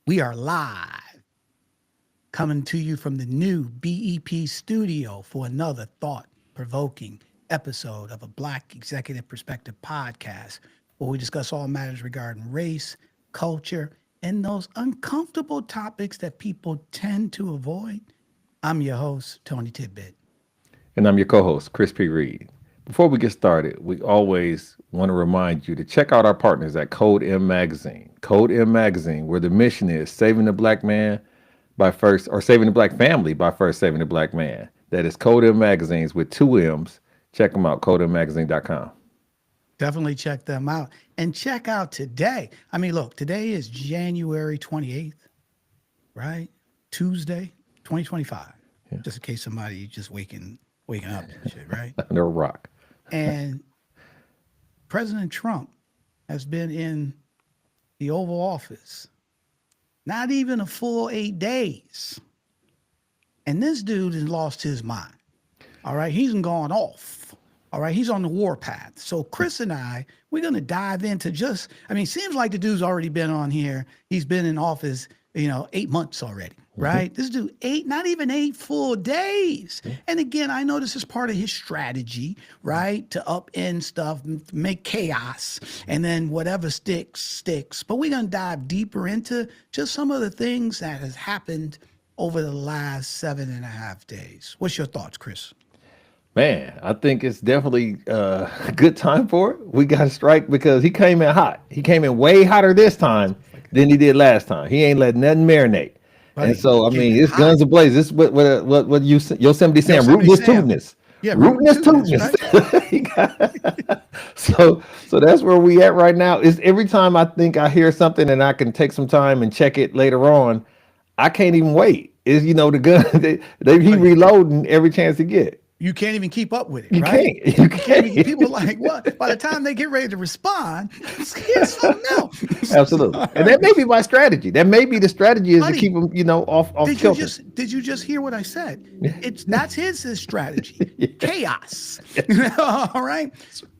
We are live coming to you from the new BEP studio for another thought provoking episode of a Black Executive Perspective podcast where we discuss all matters regarding race, culture, and those uncomfortable topics that people tend to avoid. I'm your host, Tony Tidbit. And I'm your co host, Chris P. Reed. Before we get started, we always want to remind you to check out our partners at Code M Magazine. Code M Magazine, where the mission is saving the black man by first, or saving the black family by first saving the black man. That is Code M Magazines with two M's. Check them out, codemmagazine.com. Definitely check them out and check out today. I mean, look, today is January 28th, right? Tuesday, 2025. Yeah. Just in case somebody just waking up and shit, right? Under a rock. And President Trump has been in the Oval Office not even a full 8 days. And this dude has lost his mind. All right. He's gone off. All right. He's on the warpath. So Chris and we're going to dive into seems like the dude's already been on here. He's been in office, 8 months already. Right. This dude, not even 8 full days. And again, I know this is part of his strategy, right? To upend stuff, make chaos, and then whatever sticks. But we're going to dive deeper into just some of the things that has happened over the last 7.5 days. What's your thoughts, Chris? Man, I think it's definitely a good time for it. We got to strike because he came in hot. He came in way hotter this time than he did last time. He ain't let nothing marinate. Right. And so, I mean, it's guns ablaze. This is what Yosemite saying, rooting his tootiness. Yeah, rooting his tootiness. Right? so that's where we at right now. Is every time I think I hear something and I can take some time and check it later on, I can't even wait. Is the gun he reloading every chance he get. You can't even keep up with it, You right? can't. You can't. People are like, what? By the time they get ready to respond, it's something else. Absolutely. And that may be my strategy. That may be the strategy is Buddy, to keep them, off kilter. Did you just hear what I said? That's his strategy. Chaos. All right.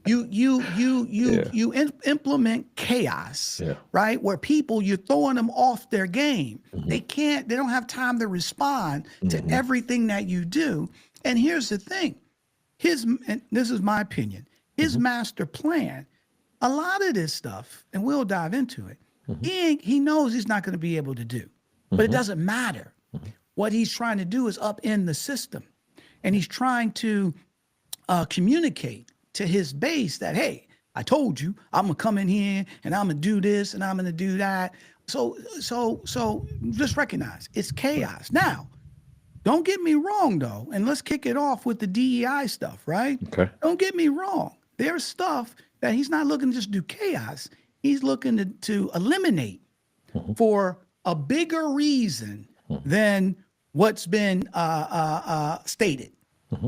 You implement chaos, right? Where you're throwing them off their game. They don't have time to respond to everything that you do. And here's the thing, and this is my opinion, his master plan, a lot of this stuff, and we'll dive into it, he knows he's not going to be able to do, but it doesn't matter. What he's trying to do is upend the system. And he's trying to communicate to his base that, hey, I told you, I'm going to come in here and I'm going to do this and I'm going to do that. So just recognize it's chaos. Now, don't get me wrong, though, and let's kick it off with the DEI stuff, right? Okay. Don't get me wrong. There's stuff that he's not looking to just do chaos. He's looking to eliminate for a bigger reason than what's been stated,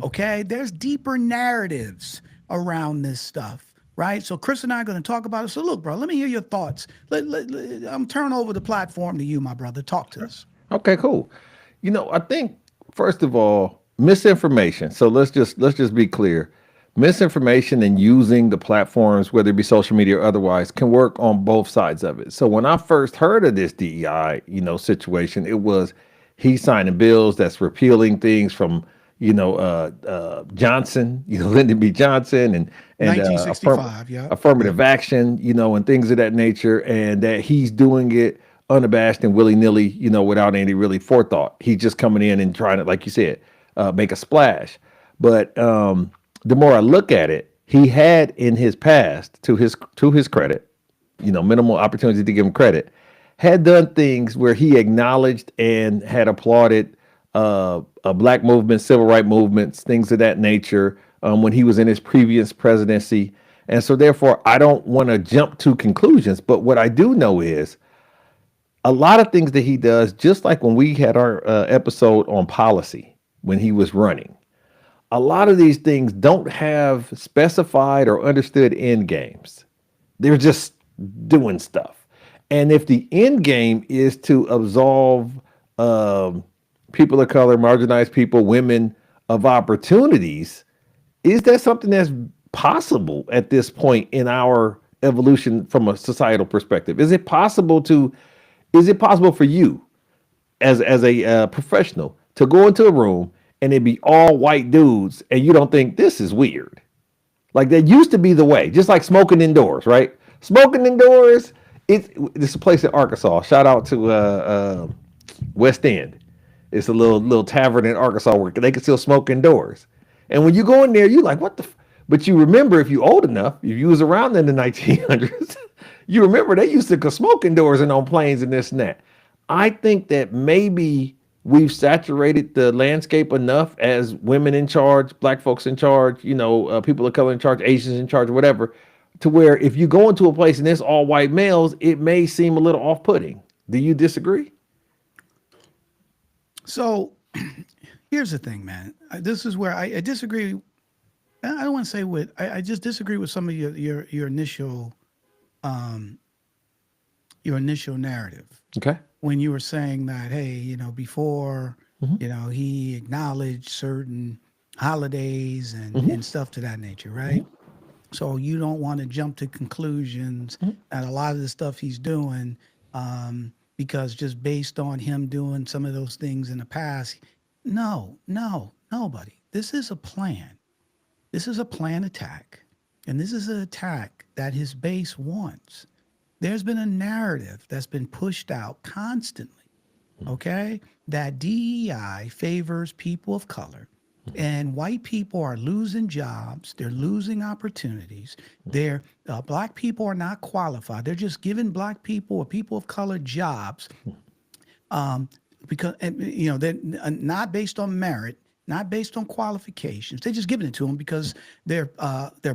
okay? There's deeper narratives around this stuff, right? So Chris and I are going to talk about it. So look, bro, let me hear your thoughts. I'm turning over the platform to you, my brother. Talk to us. Okay, cool. I think first of all, misinformation. So let's just be clear. Misinformation and using the platforms, whether it be social media or otherwise, can work on both sides of it. So when I first heard of this DEI, situation, it was he signing bills that's repealing things from, Johnson, Lyndon B. Johnson and 1965, affirmative action, and things of that nature, and that he's doing it unabashed and willy-nilly, without any really forethought. He's just coming in and trying to, like you said, make a splash. But the more I look at it, he had in his past, to his credit, minimal opportunity to give him credit, had done things where he acknowledged and had applauded black movements, civil rights movements, things of that nature when he was in his previous presidency. And so therefore, I don't want to jump to conclusions. But what I do know is a lot of things that he does, just like when we had our episode on policy when he was running, a lot of these things don't have specified or understood end games. They're just doing stuff. And if the end game is to absolve people of color, marginalized people, women of opportunities, is that something that's possible at this point in our evolution from a societal perspective? Is it possible to Is it possible for you as a professional to go into a room and it be all white dudes and you don't think this is weird? Like that used to be the way, just like smoking indoors, right? Smoking indoors. This is a place in Arkansas. Shout out to West End. It's a little tavern in Arkansas where they can still smoke indoors. And when you go in there, you like, what the? But you remember, if you old enough, if you was around in the 1900s, you remember they used to go smoke indoors and on planes and this and that. I think that maybe we've saturated the landscape enough as women in charge, black folks in charge, people of color in charge, Asians in charge, whatever, to where if you go into a place and it's all white males, it may seem a little off-putting. Do you disagree? So here's the thing, man. This is where I disagree. I don't want to say I just disagree with some of your initial narrative. Okay. When you were saying that, hey, before, he acknowledged certain holidays and stuff to that nature, right? So you don't want to jump to conclusions that a lot of the stuff he's doing, because just based on him doing some of those things in the past, no, nobody. This is a plan. This is a planned attack. And this is an attack that his base wants. There's been a narrative that's been pushed out constantly, okay, that DEI favors people of color, and white people are losing jobs. They're losing opportunities. Black people are not qualified. They're just giving black people or people of color jobs because they're not based on merit, not based on qualifications. They're just giving it to them because they're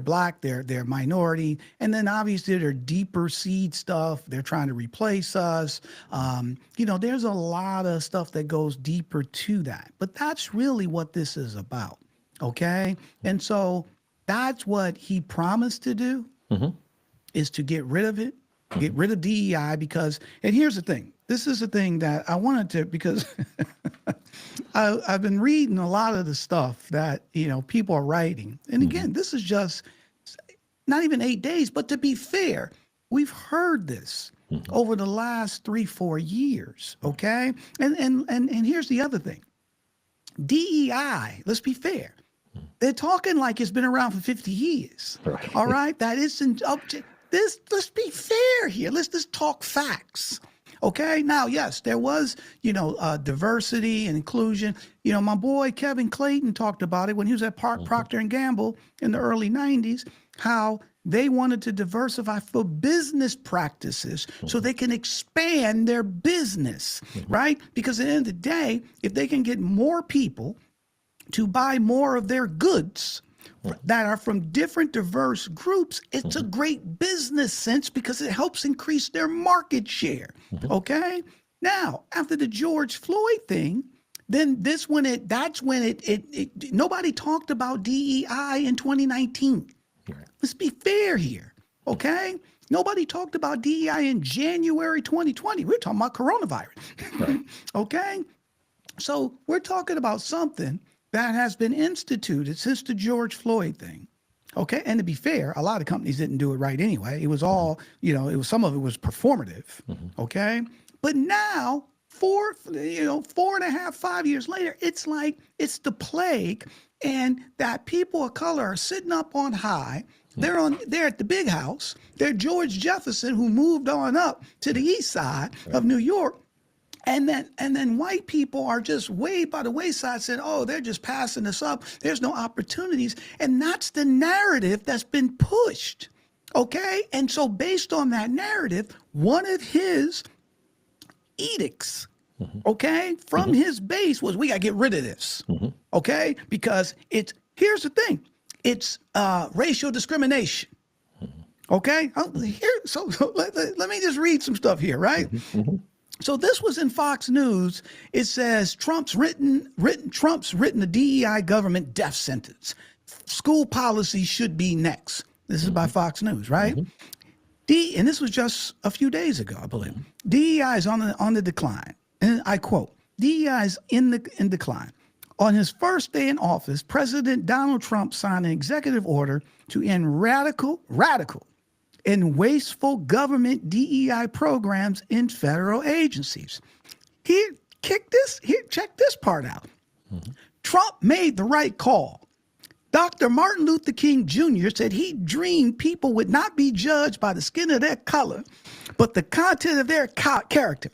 black, they're minority, and then obviously they're deeper seed stuff. They're trying to replace us. There's a lot of stuff that goes deeper to that. But that's really what this is about, okay? And so that's what he promised to do, is to get rid of it, get rid of DEI and here's the thing. This is the thing that I wanted to, because I've been reading a lot of the stuff that, people are writing. And again, this is just not even 8 days, but to be fair, we've heard this over the last 3-4 years. Okay. And here's the other thing. DEI, let's be fair. They're talking like it's been around for 50 years. Right. All right. That isn't up to this. Let's be fair here. Let's just talk facts. Okay. Now, yes, there was, diversity and inclusion. My boy Kevin Clayton talked about it when he was at Procter and Gamble in the early 90s, how they wanted to diversify for business practices so they can expand their business, right? Because at the end of the day, if they can get more people to buy more of their goods that are from different diverse groups, it's a great business sense because it helps increase their market share. Okay. Now, after the George Floyd thing, then that's when nobody talked about DEI in 2019. Right. Let's be fair here. Okay. Nobody talked about DEI in January 2020. We're talking about coronavirus. Right. Okay. So we're talking about something that has been instituted since the George Floyd thing. Okay. And to be fair, a lot of companies didn't do it right anyway. It was all, some of it was performative. Okay. But now 4.5, 5 years later, it's like it's the plague, and that people of color are sitting up on high. They're at the big house. They're George Jefferson, who moved on up to the east side of New York. And then white people are just way by the wayside saying, oh, they're just passing us up. There's no opportunities. And that's the narrative that's been pushed. Okay. And so based on that narrative, one of his edicts, okay, from his base was, we got to get rid of this. Okay. Because here's the thing. It's racial discrimination. Okay. So let me just read some stuff here, right? So this was in Fox News. It says Trump's written a DEI government death sentence. School policy should be next. This is by Fox News, right? And this was just a few days ago, I believe. DEI is on the decline. And I quote, DEI is in decline. On his first day in office, President Donald Trump signed an executive order to end radical in wasteful government DEI programs in federal agencies. Here, check this part out. Trump made the right call. Dr. Martin Luther King Jr. said he dreamed people would not be judged by the skin of their color, but the content of their character.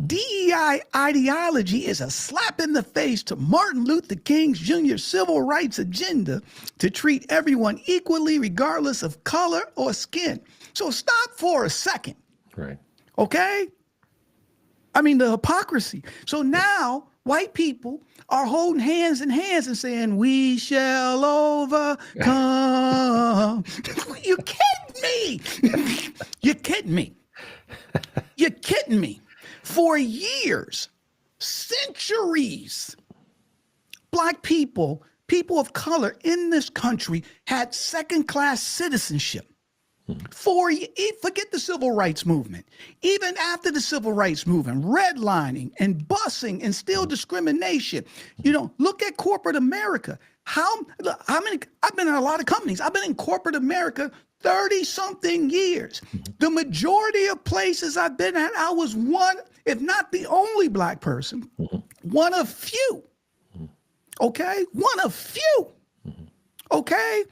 DEI ideology is a slap in the face to Martin Luther King Jr.'s civil rights agenda to treat everyone equally, regardless of color or skin. So stop for a second, Right. okay? I mean, the hypocrisy. So now white people are holding hands in hands and saying, we shall overcome. You kidding me? You're kidding me. You're kidding me. For years, centuries, Black people, people of color in this country had second-class citizenship. Forget the civil rights movement. Even after the civil rights movement, redlining and busing and still discrimination. Look at corporate America. How many? I've been in a lot of companies. I've been in corporate America 30-something years. The majority of places I've been at, I was one, if not the only Black person, one of few. Okay? One of few. Okay?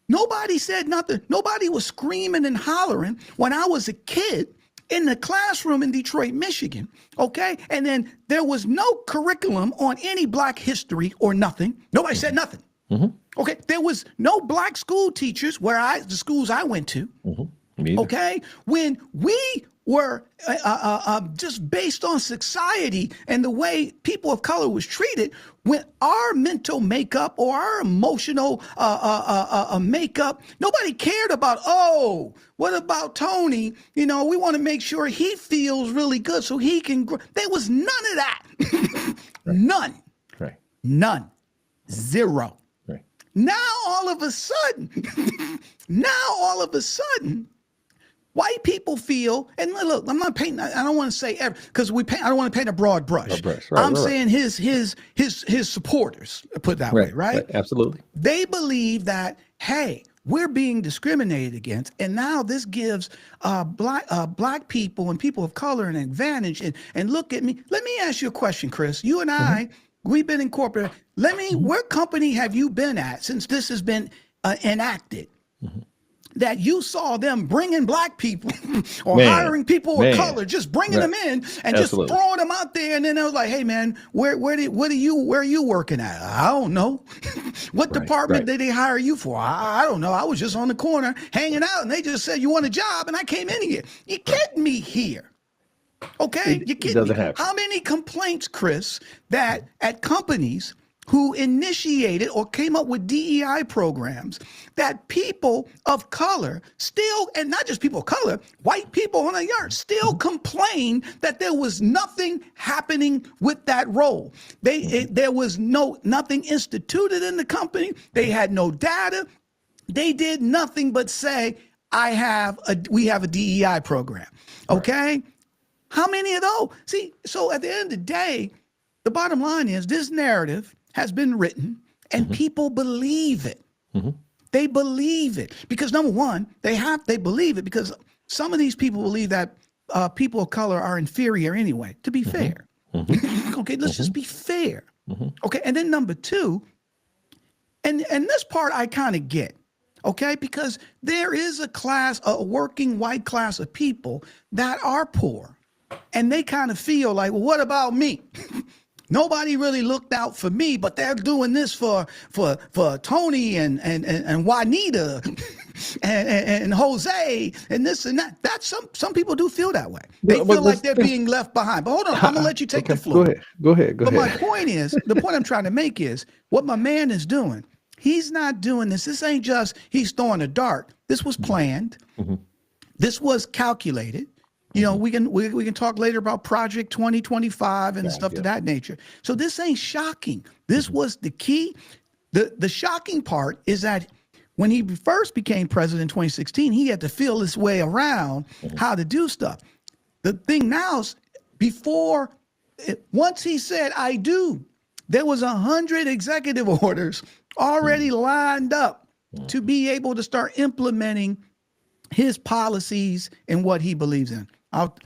Nobody said nothing. Nobody was screaming and hollering when I was a kid in the classroom in Detroit, Michigan. Okay? And then there was no curriculum on any Black history or nothing. Nobody said nothing. Okay? There was no Black school teachers the schools I went to. Okay? When we were just based on society and the way people of color was treated, when our mental makeup or our emotional makeup, nobody cared about, what about Tony? We want to make sure he feels really good so he can grow. There was none of that. None. Right. None. Zero. Right. Now, all of a sudden, white people feel, and look, I'm not painting, I don't want to say because I don't want to paint a broad brush. Right, I'm saying his supporters, put it that way, right? Absolutely. They believe that, hey, we're being discriminated against, and now this gives black people and people of color an advantage. And look at me. Let me ask you a question, Chris. You and I, we've been in corporate. What company have you been at since this has been enacted? That you saw them bringing Black people or hiring people of color, just bringing them in and just throwing them out there. And then I was like, hey, man, where are you working at? I don't know. What department did they hire you for? I don't know. I was just on the corner hanging out and they just said, you want a job? And I came in here. You kidding me here? Okay. You kidding me? How many complaints, Chris, that at companies who initiated or came up with DEI programs that people of color still, and not just people of color, white people on the yard still complain that there was nothing happening with that role. There was nothing instituted in the company. They had no data. They did nothing but say, we have a DEI program. Okay. How many of those? See, so at the end of the day, the bottom line is this narrative has been written and people believe it. They believe it because number one, they believe it because some of these people believe that people of color are inferior anyway, to be fair. Okay, let's just be fair. Okay, and then number two, and this part I kind of get, okay, because there is a working white class of people that are poor and they kind of feel like, well, what about me? Nobody really looked out for me, but they're doing this for Tony and Juanita and Jose and this and that. That's some people do feel that way. They feel like they're being left behind. But hold on, I'm gonna let you take the floor. Go ahead. But my point is, the point I'm trying to make is what my man is doing. He's not doing this. This ain't just he's throwing a dart. This was planned. This was calculated. We can talk later about Project 2025 and stuff to that nature. So this ain't shocking. This was the key. The shocking part is that when he first became president in 2016, he had to feel his way around how to do stuff. The thing now is once he said, I do, there was 100 executive orders already lined up to be able to start implementing his policies and what he believes in. I'll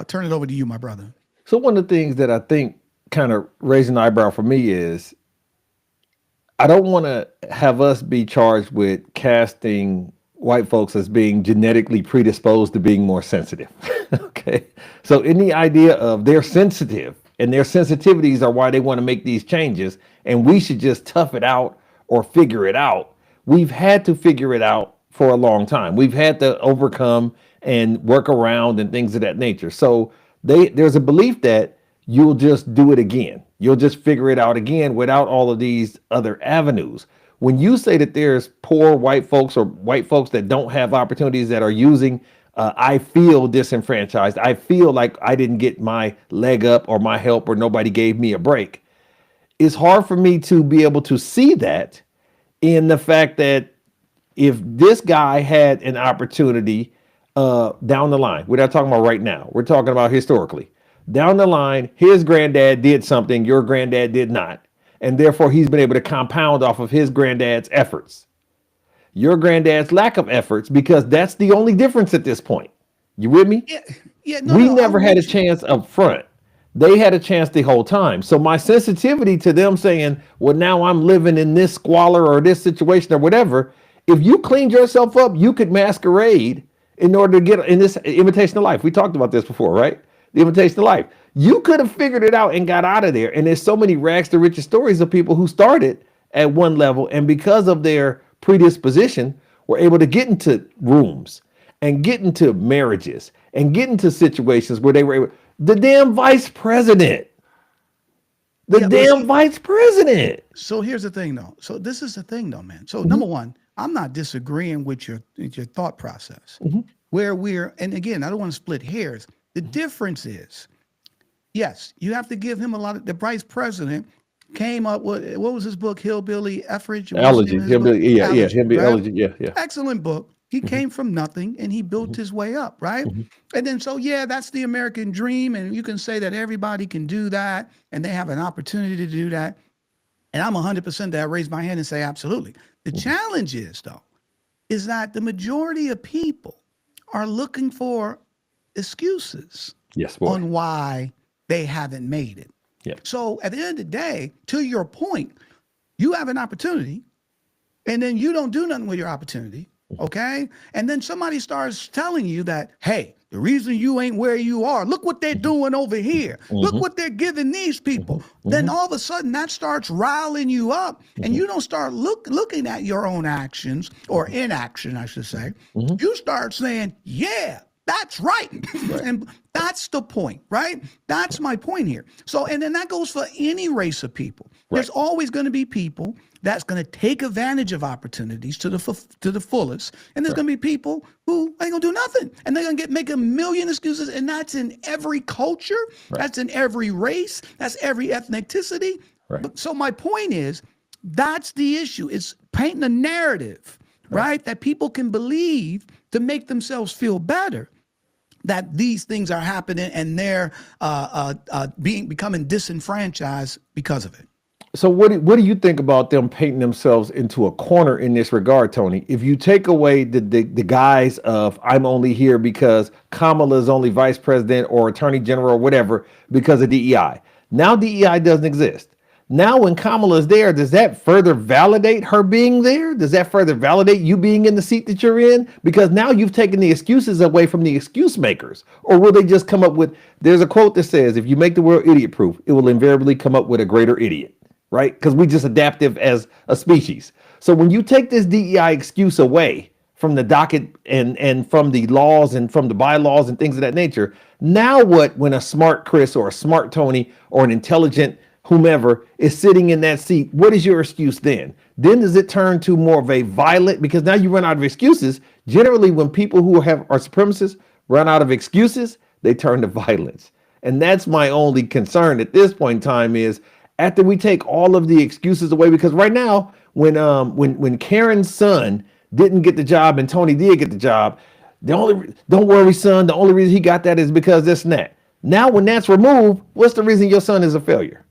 turn it over to you, my brother. So one of the things that I think kind of raising an eyebrow for me is I don't want to have us be charged with casting white folks as being genetically predisposed to being more sensitive. Okay. So any idea of they're sensitive and their sensitivities are why they want to make these changes and we should just tough it out or figure it out. We've had to figure it out for a long time. We've had to overcome and work around and things of that nature. So there's a belief that you'll just do it again. You'll just figure it out again without all of these other avenues. When you say that there's poor white folks or white folks that don't have opportunities that are using, I feel disenfranchised. I feel like I didn't get my leg up or my help or nobody gave me a break. It's hard for me to be able to see that in the fact that if this guy had an opportunity down the line, we're not talking about right now, we're talking about historically. Down the line, his granddad did something your granddad did not. And therefore, he's been able to compound off of his granddad's efforts. Your granddad's lack of efforts, because that's the only difference at this point. You with me? Yeah. No, We no, never had a chance up front. They had a chance the whole time. So my sensitivity to them saying, well, now I'm living in this squalor or this situation or whatever. If you cleaned yourself up, you could masquerade in order to get in this imitation of life. We talked about this before, right? The imitation of life. You could have figured it out and got out of there. And there's so many rags to riches stories of people who started at one level and because of their predisposition were able to get into rooms and get into marriages and get into situations where they were able. The damn vice president. Vice president. So here's the thing, though. So this is the thing, though, man. So number one, I'm not disagreeing with your thought process. And again, I don't want to split hairs. The difference is, yes, you have to give him a lot of. The vice president came up with, what was his book, Hillbilly Effridge? Elegy. Hillbilly Elegy. Yeah. Excellent book. He came from nothing and he built his way up, right? And then so, yeah, that's the American dream. And you can say that everybody can do that and they have an opportunity to do that. And I'm 100% that I raise my hand and say, absolutely. The challenge is, though, is that the majority of people are looking for excuses on why they haven't made it. Yep. So at the end of the day, to your point, you have an opportunity and then you don't do nothing with your opportunity. Okay. And then somebody starts telling you that, hey, the reason you ain't where you are, look what they're doing over here. Look what they're giving these people. Then all of a sudden that starts riling you up and you don't start looking at your own actions or inaction, I should say. You start saying, yeah, that's right. And that's the point, right? That's my point here. So, and then that goes for any race of people. There's always going to be people that's going to take advantage of opportunities to the fullest. And there's going to be people who ain't going to do nothing. And they're going to make a million excuses. And that's in every culture. That's in every race. That's every ethnicity. So my point is, that's the issue. It's painting a narrative, right? That people can believe to make themselves feel better that these things are happening and they're becoming disenfranchised because of it. So what do you think about them painting themselves into a corner in this regard, Tony? If you take away the guise of I'm only here because Kamala is only vice president or attorney general or whatever because of DEI. Now DEI doesn't exist. Now when Kamala is there, does that further validate her being there? Does that further validate you being in the seat that you're in? Because now you've taken the excuses away from the excuse makers. Or will they just come up with, there's a quote that says, if you make the world idiot proof, it will invariably come up with a greater idiot. Right? Because we just adaptive as a species. So when you take this DEI excuse away from the docket and from the laws and from the bylaws and things of that nature, now what when a smart Chris or a smart Tony or an intelligent whomever is sitting in that seat, what is your excuse then? Then does it turn to more of a violent, because now you run out of excuses. Generally, when people who are supremacists run out of excuses, they turn to violence. And that's my only concern at this point in time is, after we take all of the excuses away, because right now, when Karen's son didn't get the job and Tony did get the job, don't worry, son. The only reason he got that is because this and that. Now, when that's removed, what's the reason your son is a failure?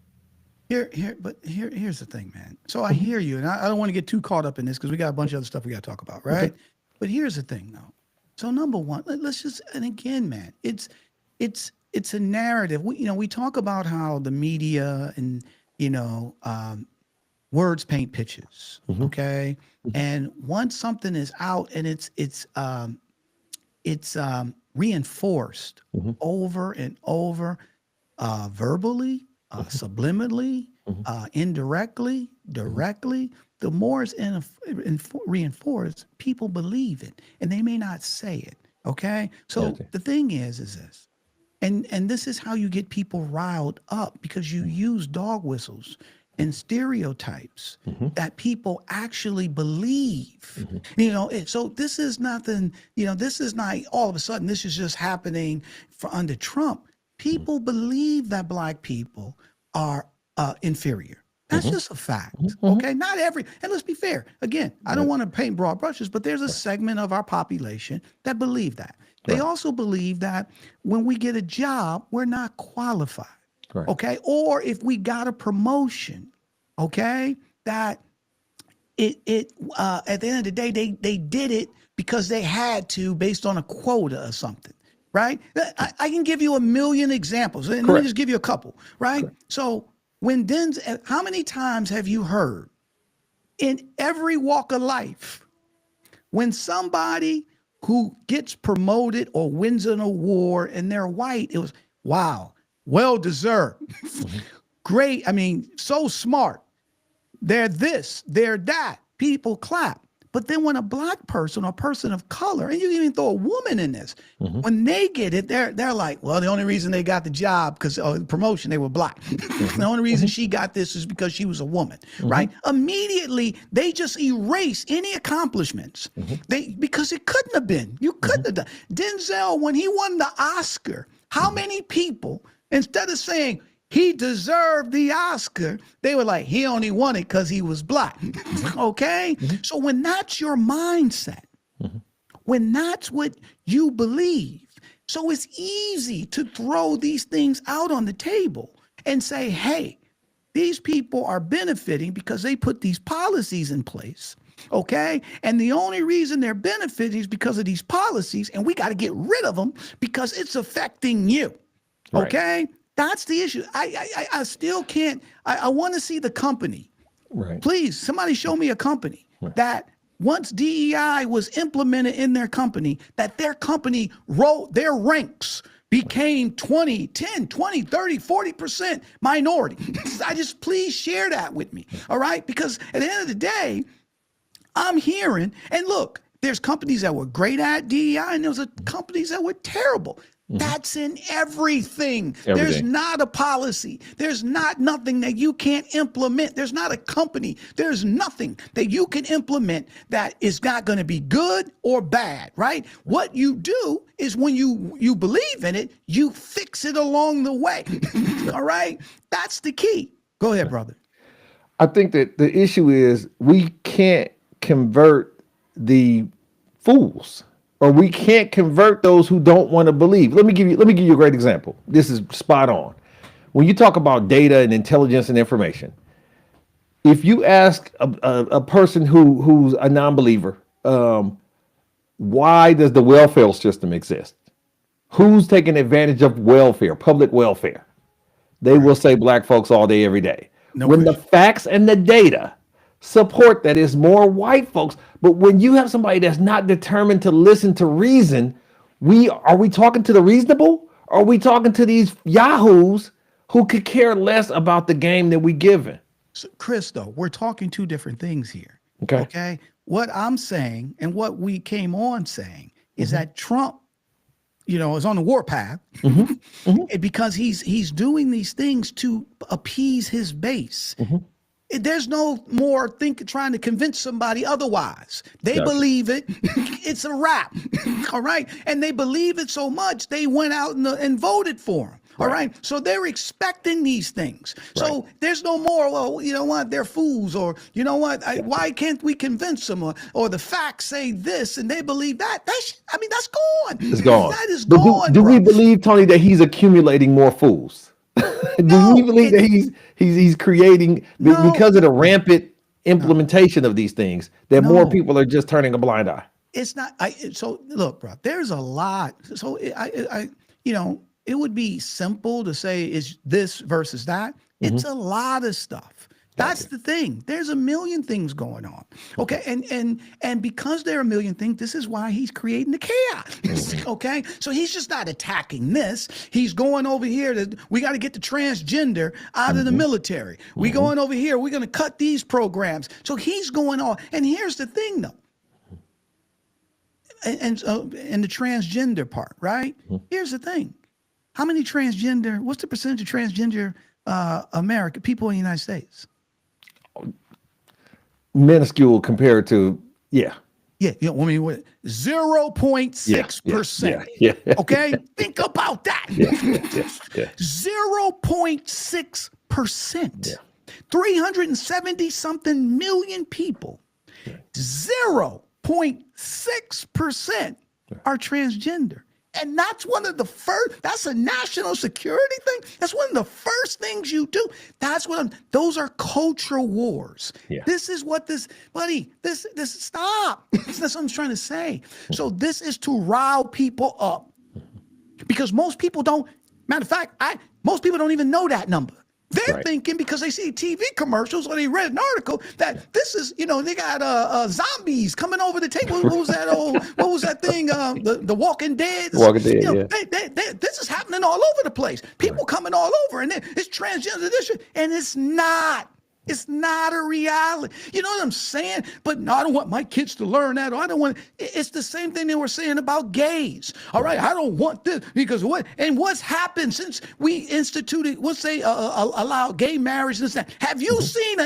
Here's the thing, man. So I hear you, and I don't want to get too caught up in this because we got a bunch of other stuff we got to talk about, right? Okay. But here's the thing, though. So number one, let's just, and again, man, it's a narrative. We talk about how the media and you know words paint pictures, Hmm. okay? And once something is out and it's reinforced Hmm. over and over, verbally, subliminally, indirectly, Hmm. directly. The more it's reinforced, people believe it, and they may not say it. Okay, so Gotcha. the thing is this, and this is how you get people riled up because you use dog whistles and stereotypes Hmm. that people actually believe. Hmm. So this is nothing, this is not all of a sudden this is just happening for under Trump. People believe that black people are inferior. That's Hmm. just a fact. Hmm. Okay. Not every, and let's be fair. Again, I don't Right. want to paint broad brushes, but there's a Right. segment of our population that believe that. They Right. also believe that when we get a job, we're not qualified. Right. Okay. Or if we got a promotion, okay, that it at the end of the day, they did it because they had to based on a quota or something. Right. I can give you a million examples. And let me Correct. just give you a couple. Right. Correct. So when Denzel, how many times have you heard in every walk of life when somebody who gets promoted or wins an award and they're white, it was wow, well deserved, Hmm. great. I mean, so smart. They're this, they're that. People clap. But then when a black person or person of color, and you can even throw a woman in this, Hmm. when they get it, they're like, well, the only reason they got the job because the promotion they were black. The Hmm. only reason she got this is because she was a woman, Hmm. right? Immediately they just erase any accomplishments. Hmm. Because it couldn't have been. You Hmm. couldn't have done. Denzel, when he won the Oscar, how Hmm. many people, instead of saying he deserved the Oscar, they were like, he only won it because he was black. Okay? Hmm. So when that's your mindset, Hmm. when that's what you believe, so it's easy to throw these things out on the table and say, hey, these people are benefiting because they put these policies in place. Okay. And the only reason they're benefiting is because of these policies, and we got to get rid of them because it's affecting you. Right. Okay. That's the issue. I still can't. I want to see the company. Right. Please, somebody show me a company Right. that once DEI was implemented in their company, that their company wrote their ranks became 20, 10, 20, 30, 40% minority. I just please share that with me. All right. Because at the end of the day, I'm hearing, and look, there's companies that were great at DEI and there was companies that were terrible. Hmm. That's in everything. There's Everything. not a policy. There's not nothing that you can't implement. There's not a company. There's nothing that you can implement that is not going to be good or bad, right? What you do is when you believe in it, you fix it along the way. All right? That's the key. Go ahead, brother. I think that the issue is we can't convert the fools, or we can't convert those who don't want to believe. Let me give you a great example. This is spot on. When you talk about data and intelligence and information, if you ask a person who's a non-believer, why does the welfare system exist? Who's taking advantage of welfare, public welfare? They Right. will say black folks all day, every day. No When the question. facts and the data support that it's more white folks, but when you have somebody that's not determined to listen to reason, we talking to the reasonable? Or are we talking to these yahoos who could care less about the game that we given? So, Chris, though, we're talking two different things here. Okay. Okay. What I'm saying and what we came on saying is Hmm. that Trump, is on the warpath Hmm. Hmm. because he's doing these things to appease his base. Hmm. There's no more trying to convince somebody otherwise. They Gotcha. believe it. It's a wrap. All right. And they believe it so much, they went out and voted for him. All Right. right. So they're expecting these things. Right. So there's no more, well, you know what? They're fools. Or, you know what? Gotcha. Why can't we convince them? Or the facts say this and they believe that. That's gone. It's gone. That is But gone, do we bro. believe, Tony, that he's accumulating more fools? Do we No, believe that he's creating no, because of the no, rampant no, implementation of these things that more no. people are just turning a blind eye? it's not. So look, bro. There's a lot. So it would be simple to say is this versus that. It's a lot of stuff. That's the thing. There's a million things going on. Okay. And because there are a million things, this is why he's creating the chaos. Okay. So he's just not attacking this. He's going over here we got to get the transgender out of the military. We going over here. We're going to cut these programs. So he's going on. And here's the thing though. And the transgender part, right? Here's the thing. What's the percentage of transgender American people in the United States? Minuscule compared to, Yeah, I mean, 0.6%. Yeah. Okay, think about that. 0.6%. 370 something million people. 0.6% are transgender. And that's one of the first, that's a national security thing. That's one of the first things you do. Those are cultural wars. Yeah. This is what stop. That's what I'm trying to say. So this is to rile people up because most people don't, matter of fact, most people don't even know that number. They're thinking because they see TV commercials or they read an article that this is, they got zombies coming over the table. What was that thing? The Walking Dead. Walking Dead, this is happening all over the place. People coming all over, and it's transgender this shit, and it's not. It's not a reality. You know what I'm saying? But no, I don't want my kids to learn that. Or I don't want. It's the same thing they were saying about gays. All right, I don't want this because what's happened since we instituted? Let's say allowed gay marriage and this and that. Have you seen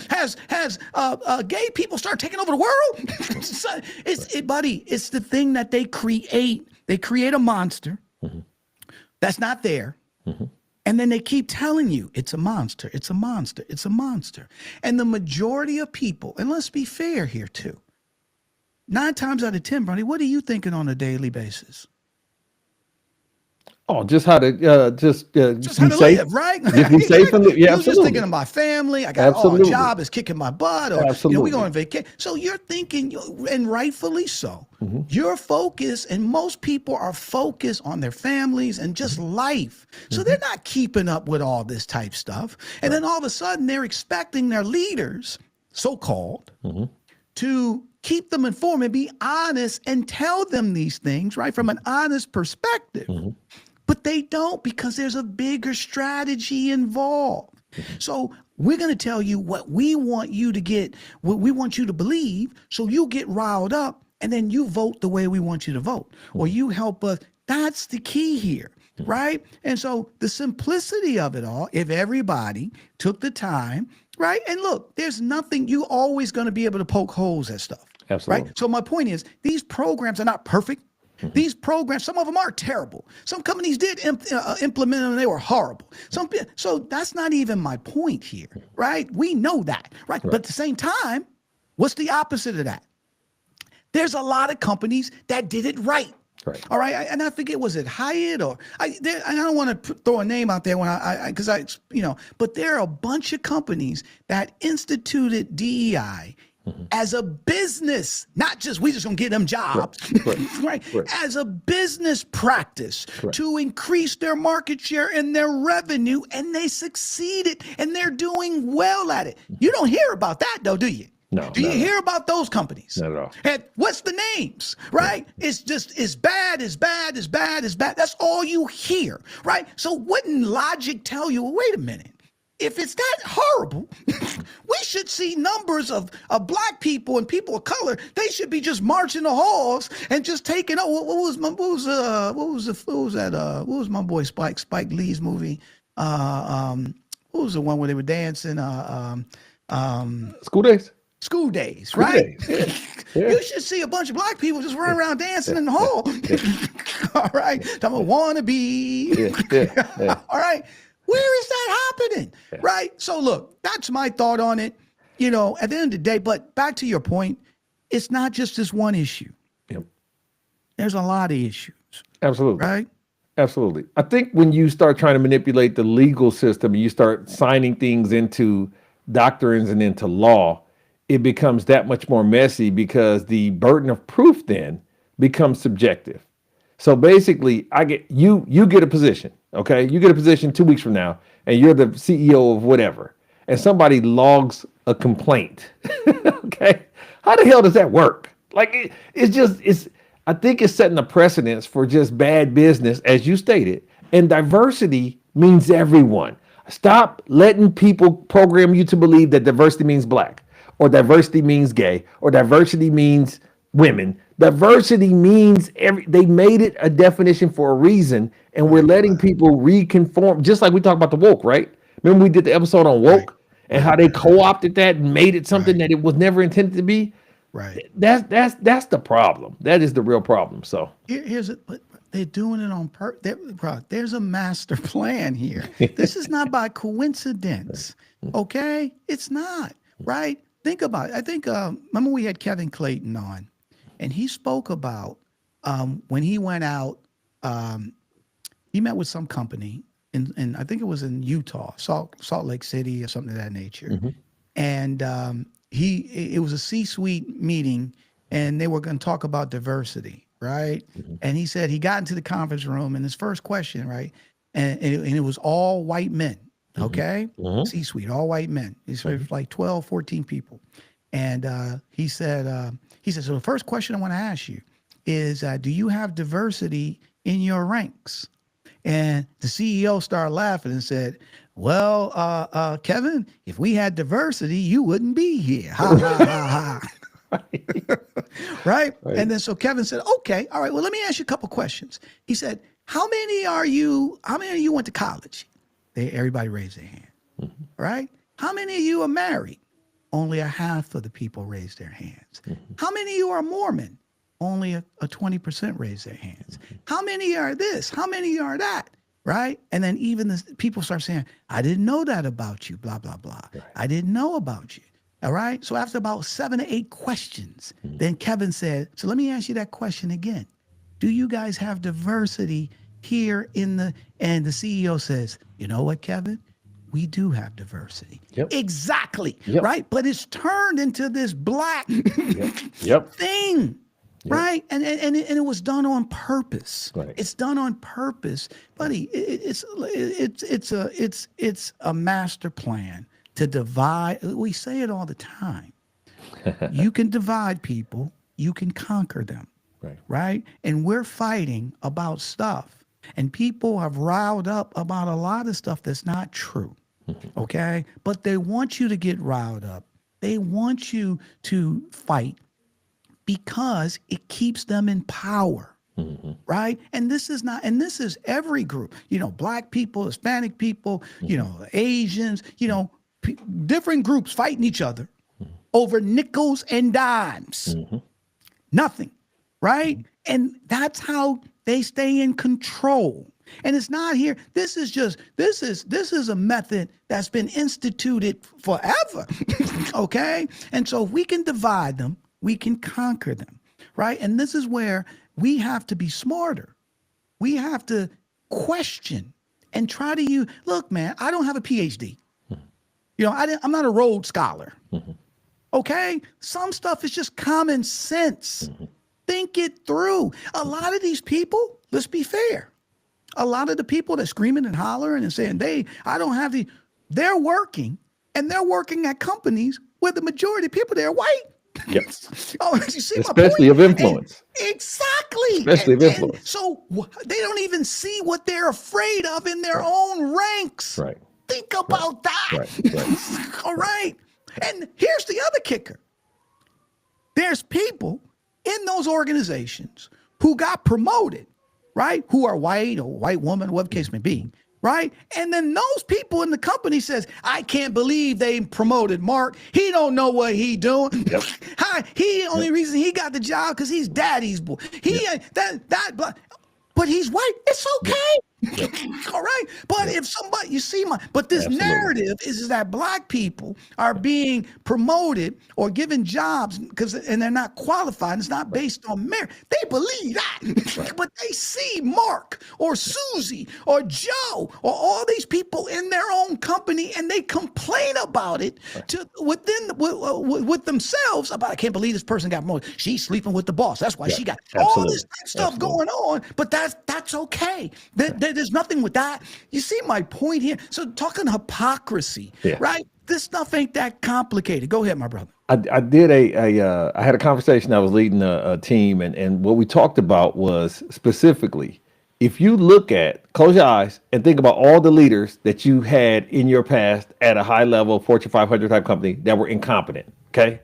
has gay people start taking over the world? Buddy, it's the thing that they create. They create a monster that's not there. And then they keep telling you it's a monster, it's a monster, it's a monster. And the majority of people, and let's be fair here too, 9 times out of 10, Bronny, what are you thinking on a daily basis? Oh, just how to just how be to safe, live, right? Just be safe and live. Yeah, You're just absolutely. thinking of my family. I got a Absolutely. job is kicking my butt, or Absolutely. we go on vacation. So you're thinking, and rightfully so, your focus, and most people are focused on their families and just life. So they're not keeping up with all this type stuff. And then all of a sudden they're expecting their leaders, so-called, to keep them informed and be honest and tell them these things, right, from an honest perspective. But they don't, because there's a bigger strategy involved. So we're going to tell you what we want you to get, what we want you to believe, so you get riled up and then you vote the way we want you to vote, or you help us. That's the key here, right? And so the simplicity of it all, if everybody took the time, right? And look, there's nothing, you always going to be able to poke holes at stuff. Absolutely. Right? So my point is, these programs are not perfect. These programs, some of them are terrible. Some companies did implement them and they were horrible. So that's not even my point here, right? We know that, right? But at the same time, what's the opposite of that? There's a lot of companies that did it right. All right. And I forget, was it Hyatt or I don't want to throw a name out there but there are a bunch of companies that instituted DEI as a business, not just we just gonna get them jobs, right? As a business practice to increase their market share and their revenue, and they succeeded and they're doing well at it. You don't hear about that though, do you? No. Do you hear about those companies? Not at all. And what's the names, right? It's just, it's bad. That's all you hear, right? So wouldn't logic tell you, well, wait a minute, if it's that horrible, we should see numbers of black people and people of color. They should be just marching the halls and just taking. What was my boy Spike Lee's movie? What was the one where they were dancing? School Days. School Days, right? Yeah. You should see a bunch of black people just running around dancing in the hall. All right, I'm a wannabe. All right. Where is that happening? Right? So look, that's my thought on it. At the end of the day, but back to your point, it's not just this one issue. Yep. There's a lot of issues. Absolutely. Right? Absolutely. I think when you start trying to manipulate the legal system, you start signing things into doctrines and into law, it becomes that much more messy because the burden of proof then becomes subjective. So basically, I get you get a position, okay? You get a position 2 weeks from now, and you're the CEO of whatever, and somebody logs a complaint, okay? How the hell does that work? Like it's I think it's setting a precedence for just bad business, as you stated. And diversity means everyone. Stop letting people program you to believe that diversity means black, or diversity means gay, or diversity means women. Diversity means they made it a definition for a reason, and we're letting people reconform, just like we talk about the woke, right? Remember we did the episode on woke and how they co-opted that and made it something that it was never intended to be. Right. That's the problem. That is the real problem. So Here's it. But they're doing it on purpose. There's a master plan here. This is not by coincidence. Okay, it's not. Right. Think about it. I think remember we had Kevin Clayton on, and he spoke about when he went out. He met with some company in I think it was in Utah, Salt Lake City or something of that nature, and it was a C-suite meeting, and they were going to talk about diversity, right? And he said he got into the conference room, and his first question, right, and it was all white men, okay, C-suite, all white men. He said like 12, 14 people, and he said, so the first question I want to ask you is, do you have diversity in your ranks? And the CEO started laughing and said, well, Kevin, if we had diversity, you wouldn't be here. Ha, ha, ha, ha. Right? And then so Kevin said, okay, all right, well, let me ask you a couple questions. He said, how many of you went to college? Everybody raised their hand. Right? How many of you are married? Only a half of the people raised their hands. How many of you are Mormon? Only a 20% raise their hands. How many are this? How many are that? Right? And then even the people start saying, I didn't know that about you, blah, blah, blah. Right. I didn't know about you. All right. So after about 7 to 8 questions, then Kevin said, so let me ask you that question again. Do you guys have diversity here and the CEO says, you know what, Kevin? We do have diversity. Yep. Exactly. Yep. Right. But it's turned into this black thing. Right. And it was done on purpose. Right. It's done on purpose, buddy. It's a master plan to divide. We say it all the time. You can divide people, you can conquer them. Right. And we're fighting about stuff, and people have riled up about a lot of stuff that's not true. Okay. But they want you to get riled up. They want you to fight, because it keeps them in power, right? And this is every group, black people, Hispanic people, Asians, different groups fighting each other over nickels and dimes, nothing, right? And that's how they stay in control. And it's not here. This is a method that's been instituted forever, okay? And so if we can divide them, we can conquer them, right? And this is where we have to be smarter. We have to question and try to look, man, I don't have a PhD. I'm not a Rhodes Scholar. Okay? Some stuff is just common sense. Think it through. A lot of these people, let's be fair. A lot of the people that screaming and hollering and saying they're working, and they're working at companies where the majority of people there are white. Yes. Oh, you see especially my point? Of influence. Exactly. Especially of influence. And so they don't even see what they're afraid of in their own ranks. Right. Think about that. Right. All right. And here's the other kicker. There's people in those organizations who got promoted, right? Who are white or white woman, whatever the case may be. Right. And then those people in the company says, I can't believe they promoted Mark. He don't know what he doing. Yep. Only reason he got the job because he's daddy's boy. But he's white. It's okay. Yep. All right. But Yep. if somebody, you see but this Absolutely. narrative is that black people are being promoted or given jobs and they're not qualified. It's not Right. based on merit. They believe that. Right. But they see Mark or Susie or Joe or all these people in their own company and they complain about it Right. to with themselves about, I can't believe this person got promoted. She's sleeping with the boss. That's why Yeah. she got all this Absolutely. stuff Absolutely. going on. But that's okay. There's nothing with that. You see my point here. So talking hypocrisy, Yeah. right? This stuff ain't that complicated. Go ahead, my brother. I did I had a conversation. I was leading a team, and what we talked about was specifically, if you look at, close your eyes and think about all the leaders that you had in your past at a high level Fortune 500 type company that were incompetent. Okay,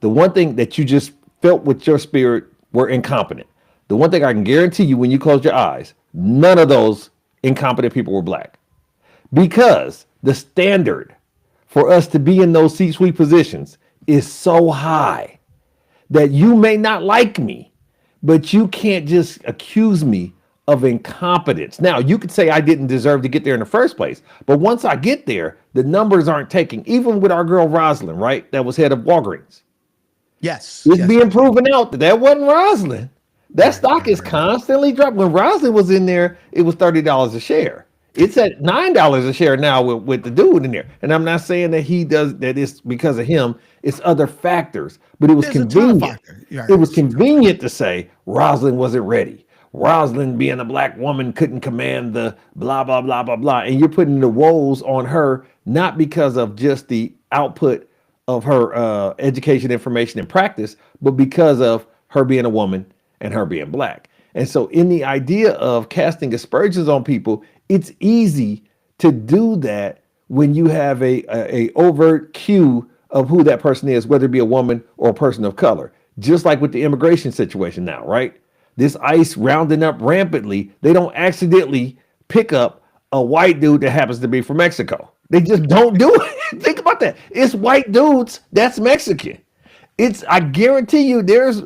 the one thing that you just felt with your spirit were incompetent. The one thing I can guarantee you, when you close your eyes, none of those incompetent people were black, because the standard for us to be in those C-suite positions is so high that you may not like me, but you can't just accuse me of incompetence. Now, you could say I didn't deserve to get there in the first place, but once I get there, the numbers aren't taking. Even with our girl Rosalind, right, that was head of Walgreens, Yes. it's Yes. being proven out that that wasn't Rosalind. That Right. stock is constantly dropping. When Rosalind was in there, it was $30 a share. It's at $9 a share now with the dude in there. And I'm not saying that he does that it's because of him. It's other factors. But it was There's a ton of convenient. factors. Yeah, It was it's a ton of convenient to say Rosalind wasn't ready. Rosalind, being a black woman, couldn't command the blah blah blah blah blah. And you're putting the woes on her, not because of just the output of her education, information, and practice, but because of her being a woman and her being black. And so, in the idea of casting aspersions on people, it's easy to do that when you have a overt cue of who that person is, whether it be a woman or a person of color. Just like with the immigration situation now, right? This ICE rounding up rampantly, they don't accidentally pick up a white dude that happens to be from Mexico. They just don't do it. Think about that. It's white dudes that's Mexican. It's, I guarantee you, there's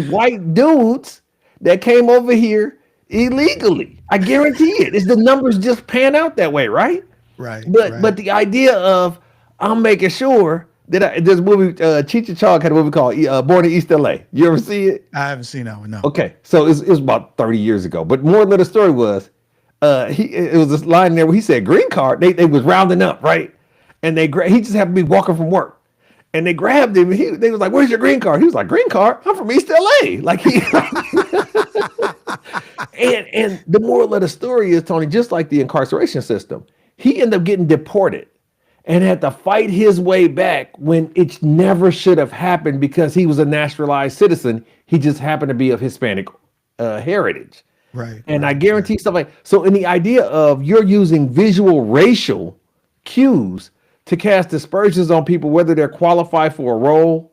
white dudes that came over here illegally. I guarantee it. It's, the numbers just pan out that way, right? Right. But the idea of, I'm making sure that this movie, Cheech and Chong had a movie called Born in East LA. You ever see it? I haven't seen that one. No. Okay, so it's about 30 years ago. But more of the story was, it was this line there where he said green card. They was rounding up, right? And he just happened to be walking from work. And they grabbed him. And they was like, "Where's your green card?" He was like, "Green card? I'm from East LA." Like he, and the moral of the story is, Tony, just like the incarceration system, he ended up getting deported and had to fight his way back when it never should have happened, because he was a naturalized citizen. He just happened to be of Hispanic heritage. Right. And I guarantee stuff like, so in the idea of you're using visual racial cues to cast aspersions on people, whether they're qualified for a role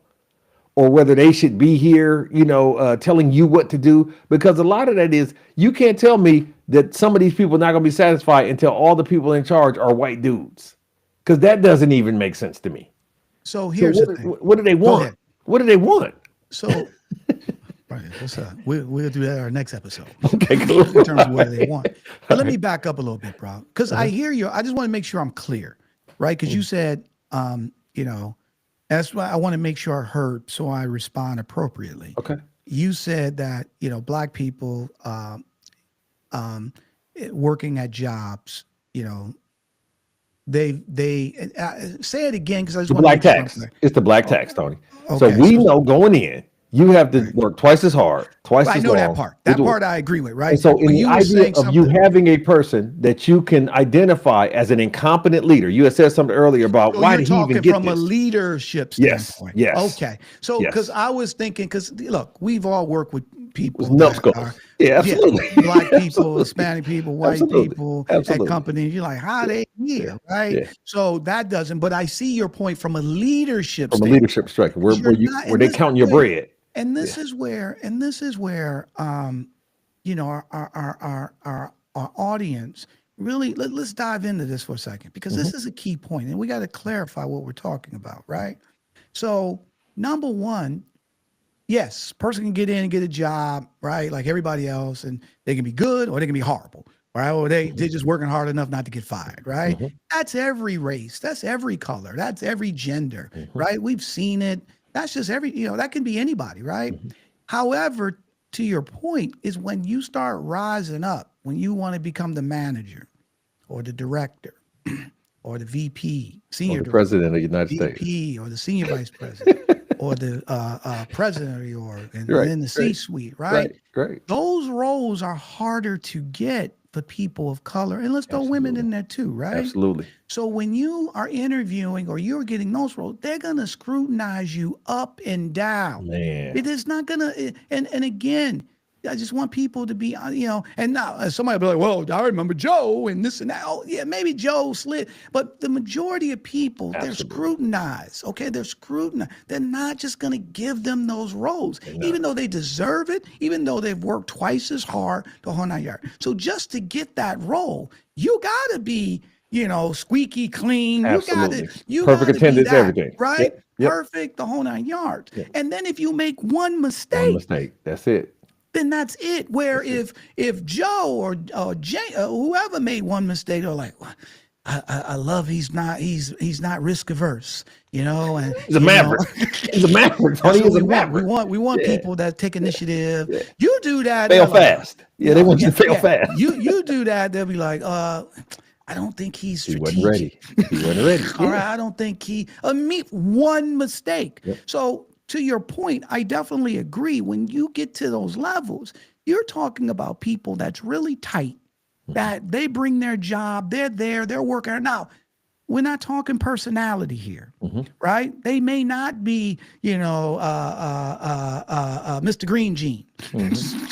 or whether they should be here, telling you what to do. Because a lot of that is, you can't tell me that some of these people are not going to be satisfied until all the people in charge are white dudes. Because that doesn't even make sense to me. So here's the thing. What do they want? ahead. What do they want? So, right, what's up? We'll do that in our next episode. Okay, cool. In terms of what they want. But let me back up a little bit, bro. Because I hear you. I just want to make sure I'm clear, right? Because you said, that's why I want to make sure I heard, so I respond appropriately. Okay. You said that, black people working at jobs, they say it again, because I just The want black to make sure I'm tax. clear. It's the black tax, Tony. So Okay, we know going in, you have to work twice as hard, twice I as know long. that part. That part I agree with, right? And so in But the you were idea saying of you something. having a person that you can identify as an incompetent leader, you had said something earlier about, So why you're did he even talking get from a this? leadership Yes, standpoint. yes, Okay. So, yes. because I was thinking, because look, we've all worked with people Numbskulls. that are, Yeah, absolutely. black people, Hispanic people, white Absolutely. people Absolutely. at companies. You're like, how they here, right? Yeah. So that doesn't. But I see your point from a leadership From a standpoint. leadership perspective, where You're not- where and they this is counting your where- bread. And this is where, our audience really, let's dive into this for a second, because this is a key point, and we got to clarify what we're talking about, right? So, number one, yes, person can get in and get a job, right? Like everybody else, and they can be good or they can be horrible. right? Or they're just working hard enough not to get fired, right? Hmm. That's every race, that's every color, that's every gender, Hmm. right? We've seen it. That's just every, that can be anybody, right? Hmm. However, to your point, is when you start rising up, when you want to become the manager or the director or the VP, Or senior the director, president of the United States. VP or the senior vice president or the president or and Right, then the right, C-suite, right? right, right. Those roles are harder to get for people of color. And let's throw women Absolutely. in there too, right? Absolutely. So when you are interviewing or you're getting those roles, they're gonna scrutinize you up and down. Man. It is not gonna, and again, I just want people to be, and now somebody will be like, well, I remember Joe and this and that. Oh, yeah, maybe Joe slid, but the majority of people, they're Absolutely. scrutinized. Okay, they're scrutinized. They're not just going to give them those roles, They're not. even though they deserve it, even though they've worked twice as hard the whole 9 yards. So just to get that role, you got to be, squeaky clean. Absolutely. You Perfect gotta be attendance, that, everything. right? Yep. Yep. Perfect, the whole 9 yards. Yep. And then if you make one One mistake, mistake. That's it. then that's it. Where if Joe or Jay, whoever made one mistake, they're like, well, I love he's not risk averse, and He's a maverick. He's a maverick. Tony that's what is a we want. maverick. We want Yeah. people that take initiative. Yeah. You do that, Fail they're like, fast. Yeah, they want you to fail fast. You do that, they'll be like, I don't think he's He strategic. wasn't ready. He wasn't ready. All Yeah. right, I don't think one mistake. Yep. So to your point, I definitely agree. When you get to those levels, you're talking about people that's really tight, that they bring their job, they're there, they're working. Now, we're not talking personality here, right? They may not be, Mr. Green Jean.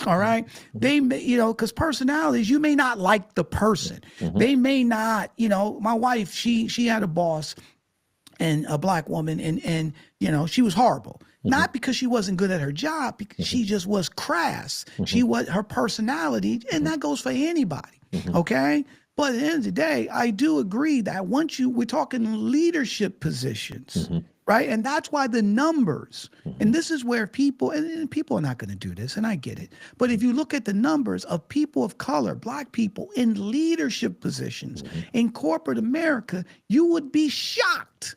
All right. They may, because personalities, you may not like the person. They may not, my wife, she had a boss and a black woman and she was horrible. Not because she wasn't good at her job, because she just was crass. She was her personality, and that goes for anybody. Okay. But at the end of the day, I do agree that we're talking leadership positions, right? And that's why the numbers, and this is where people, and people are not going to do this, and I get it. But if you look at the numbers of people of color, black people in leadership positions in corporate America, you would be shocked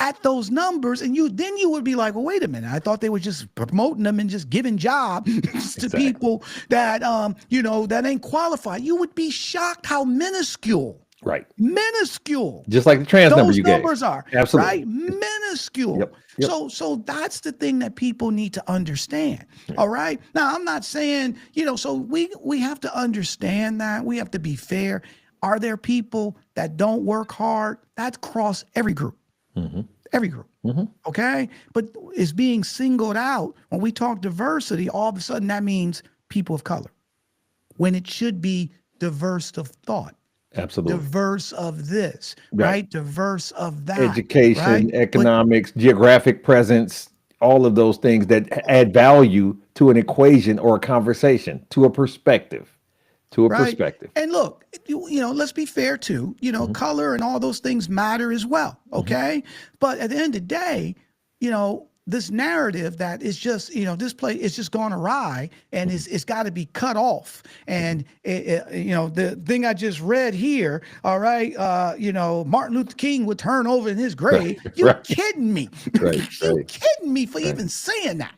at those numbers, and you would be like, well, wait a minute, I thought they were just promoting them and just giving jobs to people that that ain't qualified. You would be shocked how minuscule Just like the trans number those you gave. numbers are. Absolutely. Right? Minuscule. Yep. Yep. So that's the thing that people need to understand. All right. Now, I'm not saying, so we have to understand that. We have to be fair. Are there people that don't work hard? That's across every group. Every group. Okay. But it's being singled out. When we talk diversity, all of a sudden that means people of color, when it should be diverse of thought. Absolutely. Diverse of this, right? Diverse of that. Education, right? economics, geographic presence, all of those things that add value to an equation or a conversation, to a perspective. And look, let's be fair too. Color and all those things matter as well. Okay. But at the end of the day, this narrative that is just, this play is just gone awry and it's got to be cut off. And, the thing I just read here, all right, Martin Luther King would turn over in his grave. You kidding me? You kidding me for even saying that?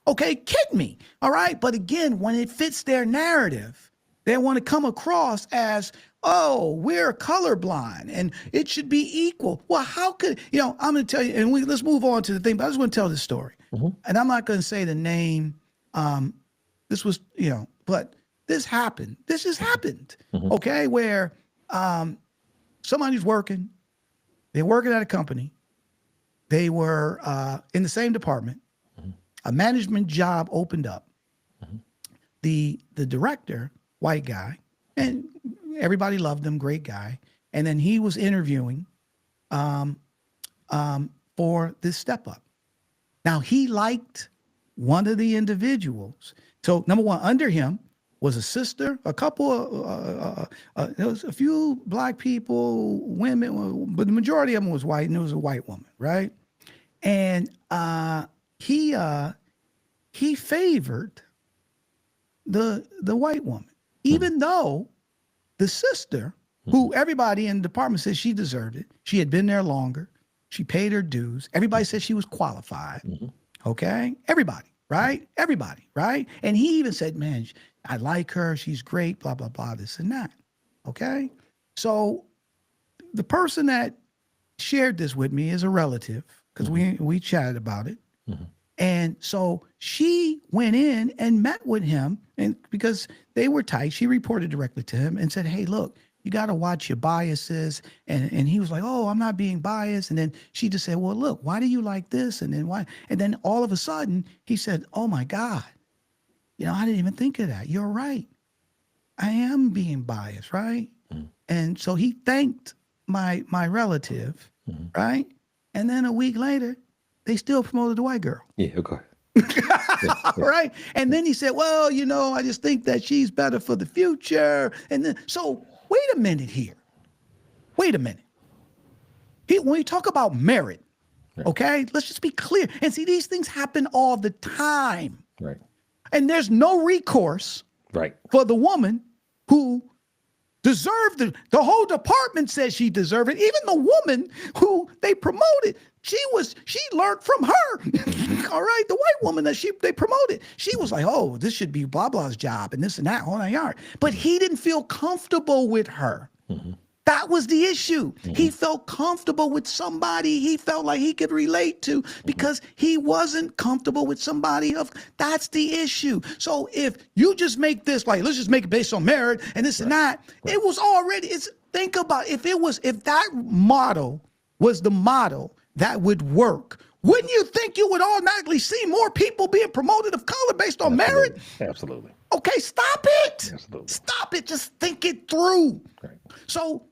Okay, kidding me. All right. But again, when it fits their narrative, they want to come across as, oh, we're colorblind and it should be equal. Well, how could, I'm going to tell you, and let's move on to the thing, but I just want to tell this story. And I'm not going to say the name. This was, but this happened. This just happened. Okay. Where somebody's working, they're working at a company. They were in the same department. A management job opened up. The director, white guy, and everybody loved him, great guy. And then he was interviewing for this step up. Now he liked one of the individuals. So number one, under him was a sister, a couple there was a few black people, women, but the majority of them was white, and it was a white woman, right? And he favored the white woman, even though the sister, who everybody in the department said she deserved it. She had been there longer. She paid her dues. Everybody said she was qualified. Okay. Everybody, right? Everybody, right? And he even said, man, I like her. She's great, blah, blah, blah, this and that. Okay. So the person that shared this with me is a relative because we chatted about it. And so she went in and met with him, and because they were tight, she reported directly to him and said, hey, look, you got to watch your biases. And he was like, oh, I'm not being biased. And then she just said, well, look, why do you like this? And then why? And then all of a sudden he said, oh my God, I didn't even think of that. You're right. I am being biased, right? And so he thanked my relative, right? And then a week later, they still promoted the white girl. Yeah, okay. Right. And then he said, well, I just think that she's better for the future. And then, so wait a minute here. Wait a minute. When we talk about merit, okay, let's just be clear. And see, these things happen all the time. Right. And there's no recourse for the woman who deserved it. The whole department says she deserved it. Even the woman who they promoted, she learned from her. All right. The white woman that they promoted, she was like, oh, this should be blah, blah's job and this and that, whole nine yards. But he didn't feel comfortable with her. That was the issue. He felt comfortable with somebody he felt like he could relate to because he wasn't comfortable with somebody else. That's the issue. So if you just make this like, let's just make it based on merit and this and that, it was already, think about if that model was the model that would work, wouldn't you think you would automatically see more people being promoted of color based on merit? Absolutely. Okay, stop it. Absolutely. Stop it. Just think it through. Right. So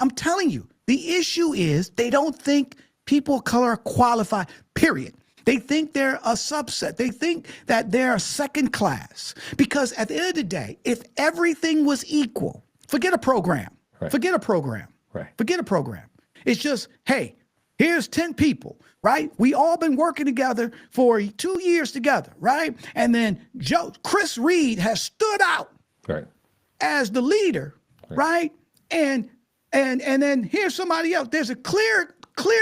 I'm telling you, the issue is they don't think people of color are qualified, period. They think they're a subset. They think that they're a second class. Because at the end of the day, if everything was equal, forget a program. Forget a program. Forget a program. It's just, hey, here's 10 people, right? We all been working together for 2 years together, right? And then Chris Reed has stood out as the leader, right? And then here's somebody else. There's a clear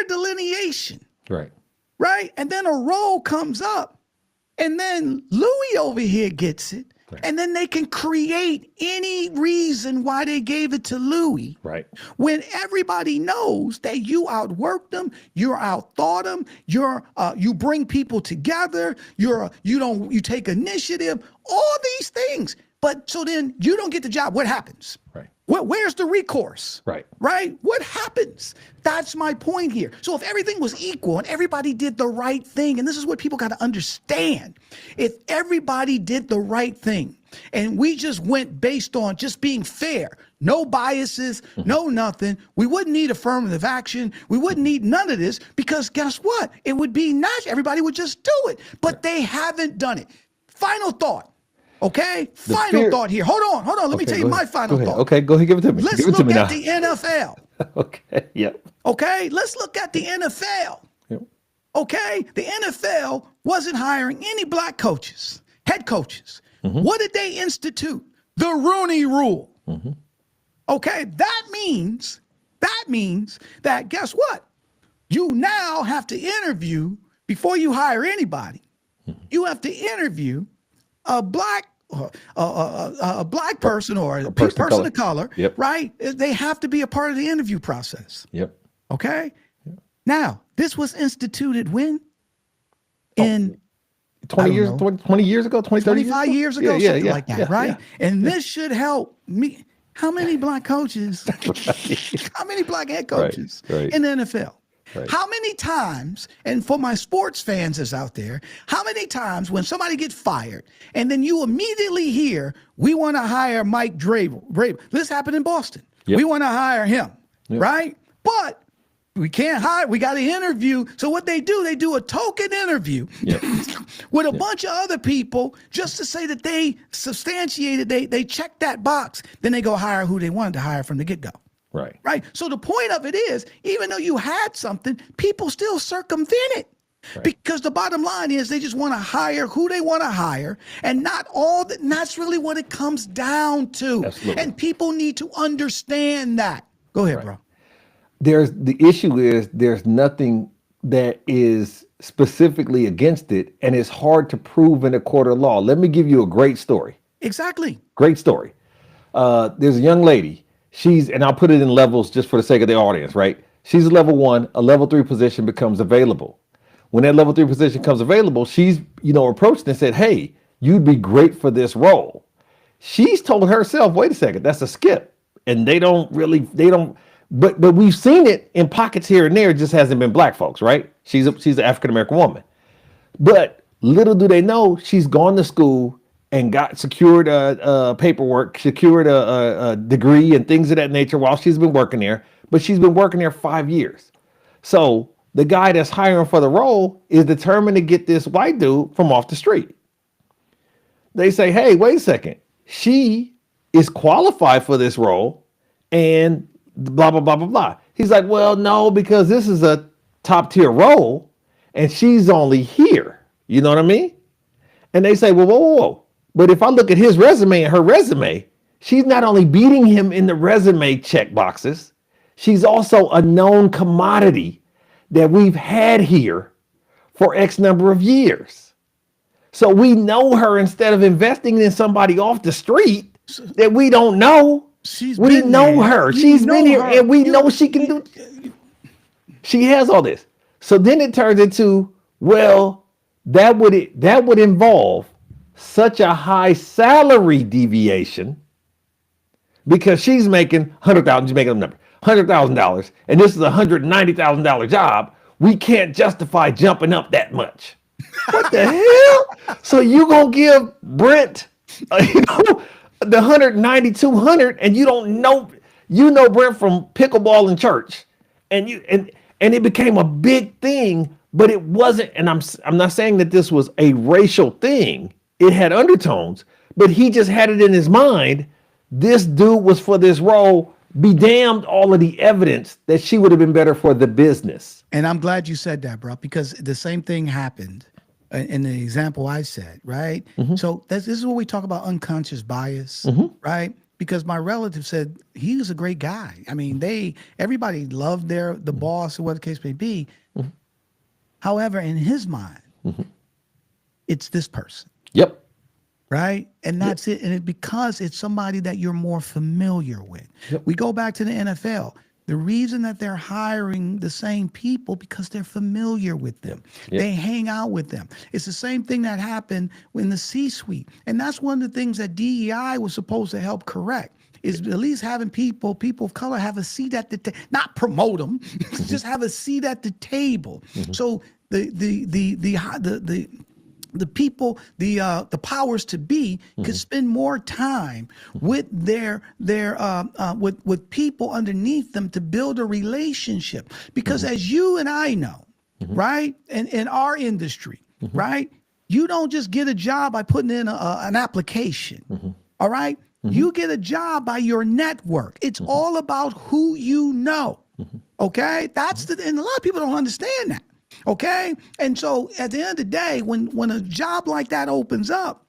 delineation, right? And then a role comes up, and then Louis over here gets it. And then they can create any reason why they gave it to Louis. When everybody knows that you outworked them, you outthought them, you bring people together, you take initiative, all these things. But so then you don't get the job. What happens? Where's the recourse? Right? What happens? That's my point here. So if everything was equal and everybody did the right thing, and this is what people got to understand, if everybody did the right thing and we just went based on just being fair, no biases, no nothing, we wouldn't need affirmative action. We wouldn't need none of this because guess what? It would be natural. Everybody would just do it, but they haven't done it. Final thought. Okay, final thought here. Hold on. Let me tell you my final thought. Okay, go ahead, give it to me. Let's look at the NFL. Okay, yep. Okay, let's look at the NFL. Yep. Okay, the NFL wasn't hiring any black coaches, head coaches. What did they institute? The Rooney Rule. Okay, that means that guess what? You now have to interview, before you hire anybody, you have to interview a black person or a person of color, right? They have to be a part of the interview process. Okay. Now, this was instituted when? In 20 years ago, 20, 30 25 years ago, something like that, right? And this should help me. How many black coaches, how many black head coaches in the NFL? How many times, and for my sports fans that's out there, how many times when somebody gets fired and then you immediately hear, we want to hire Mike Vrabel. This happened in Boston. We want to hire him, right? But we can't hire, we got to interview. So what they do a token interview with a bunch of other people just to say that they substantiated, they checked that box. Then they go hire who they wanted to hire from the get-go. Right. So the point of it is, even though you had something, people still circumvent it. Right. Because the bottom line is they just want to hire who they want to hire, and not all that. And that's really what it comes down to. Absolutely. And people need to understand that. Go ahead, Right. bro. The issue is there's nothing that is specifically against it, and it's hard to prove in a court of law. Let me give you a great story. Exactly. Great story. There's a young lady. And I'll put it in levels just for the sake of the audience, right? She's a level 1, a level 3 position becomes available. When that level 3 position comes available, she's, approached and said, hey, you'd be great for this role. She's told herself, wait a second, that's a skip. And they don't, but we've seen it in pockets here and there. It just hasn't been black folks, right? She's an African-American woman. But little do they know, she's gone to school and secured paperwork, secured a degree and things of that nature while she's been working there. But she's been working there 5 years. So the guy that's hiring for the role is determined to get this white dude from off the street. They say, hey, wait a second. She is qualified for this role and blah, blah, blah, blah, blah. He's like, well, no, because this is a top tier role and she's only here. You know what I mean? And they say, well, whoa, whoa, whoa. But if I look at his resume and her resume, she's not only beating him in the resume check boxes, she's also a known commodity that we've had here for X number of years. So we know her instead of investing in somebody off the street that we don't know. We know her. She's been here and we know she can do. She has all this. So then it turns into, well, that would involve such a high salary deviation because she's making $100,000, she's making a number, $100,000, and this is a $190,000 job. We can't justify jumping up that much. What the hell? So you gonna give Brent, the 190, 200, and you don't know, Brent from pickleball in church, and it became a big thing, but it wasn't. And I'm not saying that this was a racial thing. It had undertones, but he just had it in his mind. This dude was for this role. Be damned all of the evidence that she would have been better for the business. And I'm glad you said that, bro, because the same thing happened in the example I said, right? Mm-hmm. So this is what we talk about unconscious bias, right? Because my relative said he was a great guy. I mean, everybody loved the boss or what the case may be. Mm-hmm. However, in his mind, it's this person. Yep. Right. And that's it. And because it's somebody that you're more familiar with. Yep. We go back to the NFL. The reason that they're hiring the same people because they're familiar with them. Yep. They hang out with them. It's the same thing that happened in the C-suite. And that's one of the things that DEI was supposed to help correct. Is at least having people of color have a seat at the table, not promote them, just have a seat at the table. So the people, the powers to be could spend more time with with people underneath them to build a relationship. Because as you and I know, right, and in our industry, right, you don't just get a job by putting in an application. All right, you get a job by your network. It's all about who you know. Okay, that's and a lot of people don't understand that. Okay. And so at the end of the day, when a job like that opens up,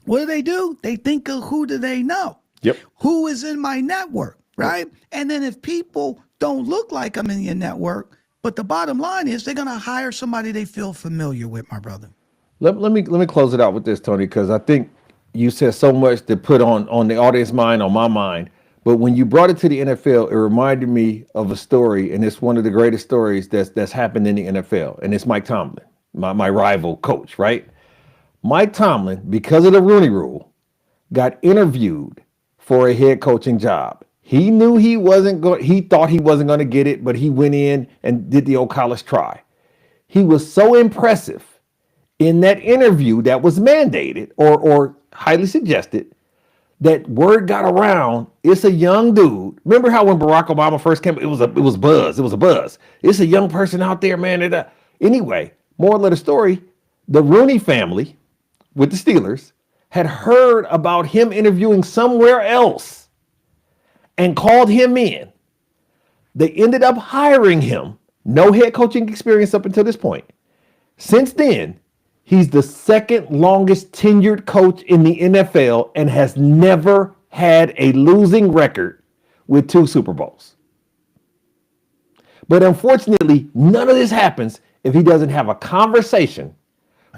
what do? They think of who do they know? Yep. Who is in my network, right? Yep. And then if people don't look like I'm in your network, but the bottom line is they're going to hire somebody they feel familiar with, my brother. Let me close it out with this, Tony, because I think you said so much to put on the audience mind, on my mind. But when you brought it to the NFL, it reminded me of a story, and it's one of the greatest stories that's happened in the NFL, and it's Mike Tomlin, my rival coach, right? Mike Tomlin, because of the Rooney Rule, got interviewed for a head coaching job. He knew he thought he wasn't going to get it, but he went in and did the old college try. He was so impressive in that interview that was mandated or highly suggested that word got around. It's a young dude. Remember how when Barack Obama first came, it was a buzz. It was a buzz. It's a young person out there, man. Anyway, moral of the story, the Rooney family with the Steelers had heard about him interviewing somewhere else and called him in. They ended up hiring him. No head coaching experience up until this point. Since then, he's the second longest tenured coach in the NFL and has never had a losing record with 2 Super Bowls. But unfortunately, none of this happens if he doesn't have a conversation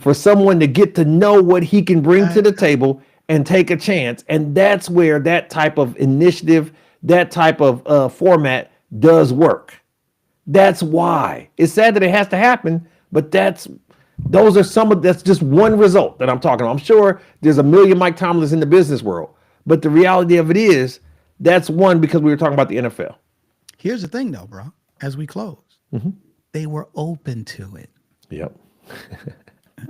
for someone to get to know what he can bring to the table and take a chance. And that's where that type of initiative, that type of format does work. That's why it's sad that it has to happen, but that's just one result that I'm talking about. I'm sure there's a million Mike Tomlins in the business world, but the reality of it is that's one because we were talking about the NFL. Here's the thing, though, bro. As we close, they were open to it. Yep.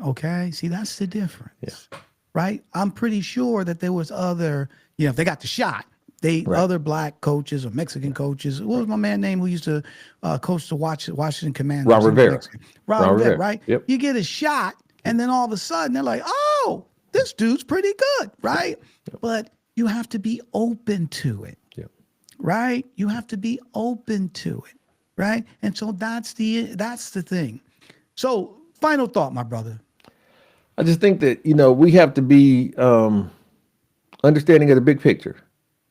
Okay. See, that's the difference, right? I'm pretty sure that there was other, if they got the shot, other black coaches or Mexican coaches. What was my man name who used to coach the Washington Commanders? Ron Rivera. Ron Rivera, right? Yep. You get a shot, and then all of a sudden they're like, "Oh, this dude's pretty good," right? Yep. But you have to be open to it, right? You have to be open to it, right? And so that's the thing. So, final thought, my brother. I just think that we have to be understanding of the big picture.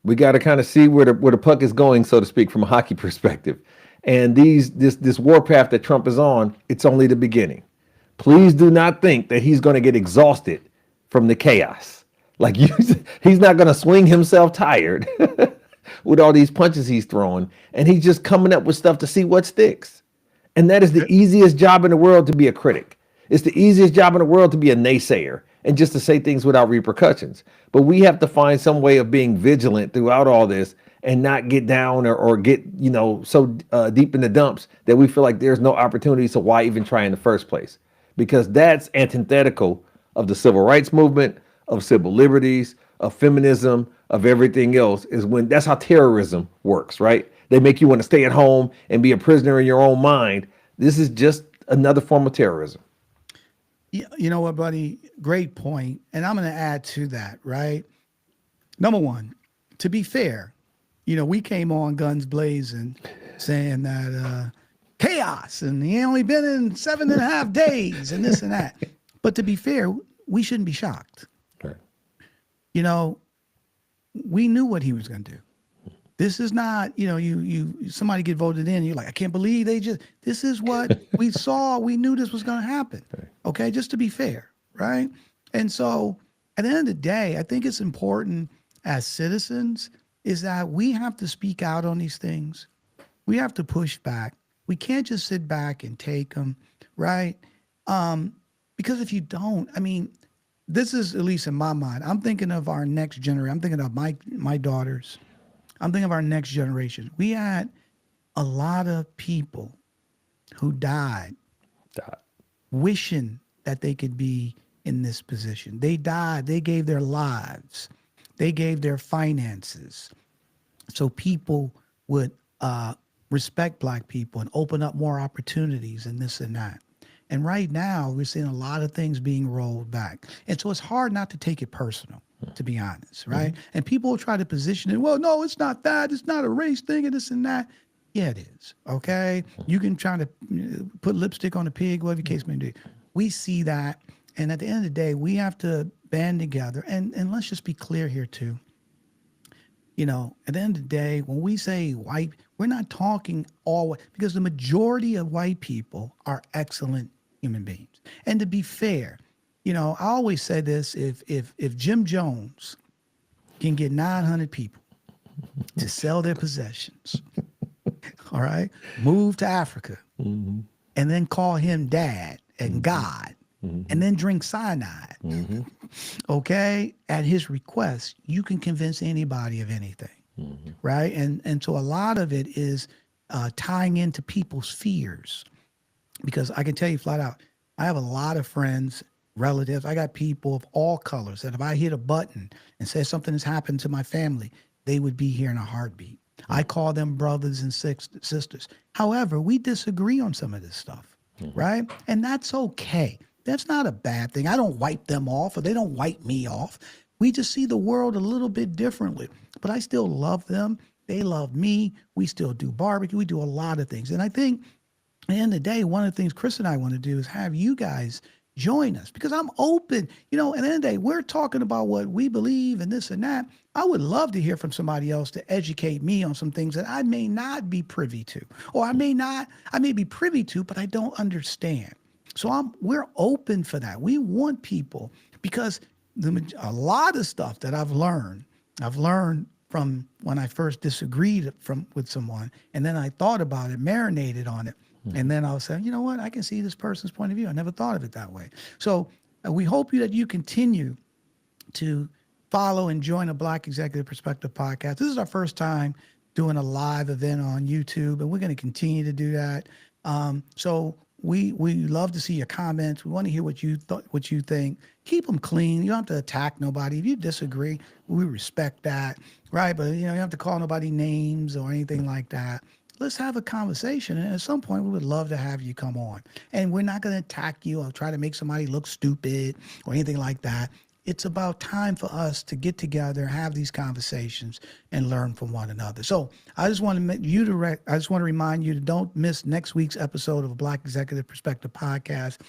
We got to kind of see where the puck is going, so to speak, from a hockey perspective. And this warpath that Trump is on, it's only the beginning. Please do not think that he's going to get exhausted from the chaos. Like he's not going to swing himself tired with all these punches he's throwing, and he's just coming up with stuff to see what sticks. And that is the easiest job in the world, to be a critic. It's the easiest job in the world to be a naysayer and just to say things without repercussions. But we have to find some way of being vigilant throughout all this and not get down or get, so deep in the dumps that we feel like there's no opportunity. So why even try in the first place? Because that's antithetical of the civil rights movement, of civil liberties, of feminism, of everything else. That's how terrorism works, right? They make you want to stay at home and be a prisoner in your own mind. This is just another form of terrorism. You know what, buddy? Great point. And I'm going to add to that, right? Number one, to be fair, we came on guns blazing saying that chaos and he only been in 7.5 days and this and that. But to be fair, we shouldn't be shocked. Right. We knew what he was going to do. This is not, somebody get voted in. You're like, I can't believe this is what we saw. We knew this was going to happen. Okay. Just to be fair. Right. And so at the end of the day, I think it's important as citizens is that we have to speak out on these things. We have to push back. We can't just sit back and take them. Right. Because if you don't, this is, at least in my mind, I'm thinking of our next generation. I'm thinking of my daughters. I'm thinking of our next generation. We had a lot of people who died wishing that they could be in this position. They died. They gave their lives. They gave their finances. So people would respect Black people and open up more opportunities and this and that. And right now, we're seeing a lot of things being rolled back. And so it's hard not to take it personal, to be honest, right? Mm-hmm. And people will try to position it, well, no, it's not that. It's not a race thing and this and that. Yeah, it is, okay? You can try to put lipstick on a pig, whatever the case may be. We see that. And at the end of the day, we have to band together. And let's just be clear here, too. At the end of the day, when we say white, we're not talking all, because the majority of white people are excellent human beings. And to be fair, I always say this, if Jim Jones can get 900 people to sell their possessions, all right, move to Africa, and then call him dad and God, and then drink cyanide, okay, at his request, you can convince anybody of anything, right? And so a lot of it is tying into people's fears. Because I can tell you flat out, I have a lot of friends, relatives. I got people of all colors that if I hit a button and say something has happened to my family, they would be here in a heartbeat. I call them brothers and sisters. However, we disagree on some of this stuff, right? And that's okay. That's not a bad thing. I don't wipe them off or they don't wipe me off. We just see the world a little bit differently. But I still love them. They love me. We still do barbecue. We do a lot of things. And I think At the end of the day, one of the things Chris and I want to do is have you guys join us because I'm open. At the end of the day, we're talking about what we believe and this and that. I would love to hear from somebody else to educate me on some things that I may not be privy to, or I may be privy to, but I don't understand. So we're open for that. We want people because a lot of stuff that I've learned from when I first disagreed with someone, and then I thought about it, marinated on it, and then I'll say, you know what, I can see this person's point of view. I never thought of it that way. So we hope that you continue to follow and join a Black Executive Perspective podcast. This is our first time doing a live event on YouTube, and we're going to continue to do that. So we love to see your comments. We want to hear what you think. Keep them clean. You don't have to attack nobody. If you disagree, we respect that, right? But you don't have to call nobody names or anything like that. Let's have a conversation. And at some point, we would love to have you come on. And we're not going to attack you or try to make somebody look stupid or anything like that. It's about time for us to get together, have these conversations, and learn from one another. So I just want to remind you to don't miss next week's episode of a Black Executive Perspective podcast.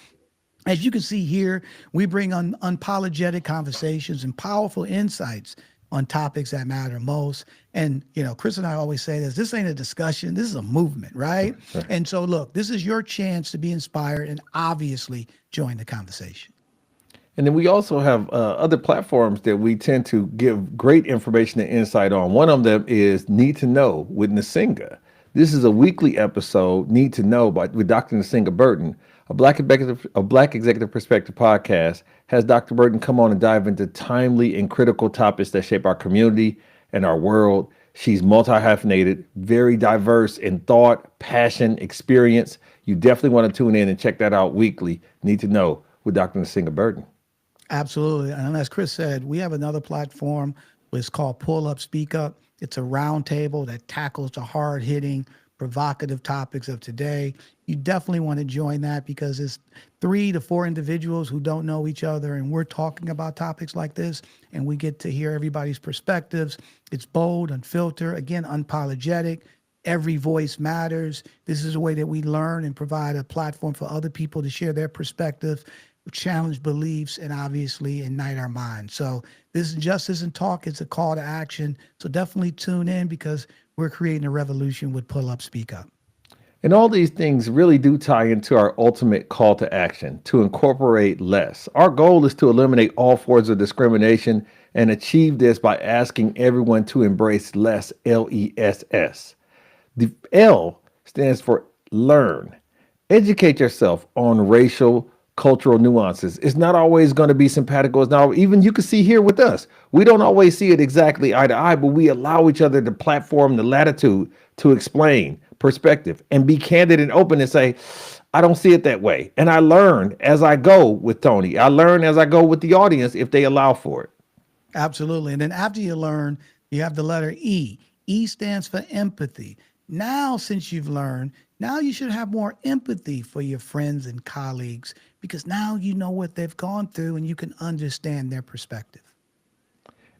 As you can see here, we bring on unapologetic conversations and powerful insights on topics that matter most. And, Chris and I always say this ain't a discussion, this is a movement, right? And so look, this is your chance to be inspired and obviously join the conversation. And then we also have other platforms that we tend to give great information and insight on. One of them is Need to Know with Nsinga. This is a weekly episode, Need to Know with Dr. Nsinga Burton. A Black Executive Perspective podcast has Dr. Burton come on and dive into timely and critical topics that shape our community and our world. She's multi-hyphenated, very diverse in thought, passion, experience. You definitely want to tune in and check that out weekly. Need to Know with Dr. Nsinga Burton. Absolutely. And as Chris said, we have another platform. It's called Pull Up, Speak Up. It's a roundtable that tackles the hard-hitting, provocative topics of today. You definitely want to join that because it's 3 to 4 individuals who don't know each other, and we're talking about topics like this, and we get to hear everybody's perspectives. It's bold, unfiltered, again, unapologetic. Every voice matters. This is a way that we learn and provide a platform for other people to share their perspective, challenge beliefs, and obviously ignite our minds. So this just isn't talk, it's a call to action. So definitely tune in because we're creating a revolution with Pull Up, Speak Up. And all these things really do tie into our ultimate call to action, to incorporate less. Our goal is to eliminate all forms of discrimination and achieve this by asking everyone to embrace less, L-E-S-S. The L stands for learn. Educate yourself on racial, cultural nuances. It's not always going to be simpatico. It's not, even you can see here with us. We don't always see it exactly eye to eye, but we allow each other the platform, the latitude to explain perspective and be candid and open and say, I don't see it that way. And I learn as I go with Tony. I learn as I go with the audience if they allow for it. Absolutely. And then after you learn, you have the letter E. E stands for empathy. Now, since you've learned, now you should have more empathy for your friends and colleagues because now you know what they've gone through and you can understand their perspective.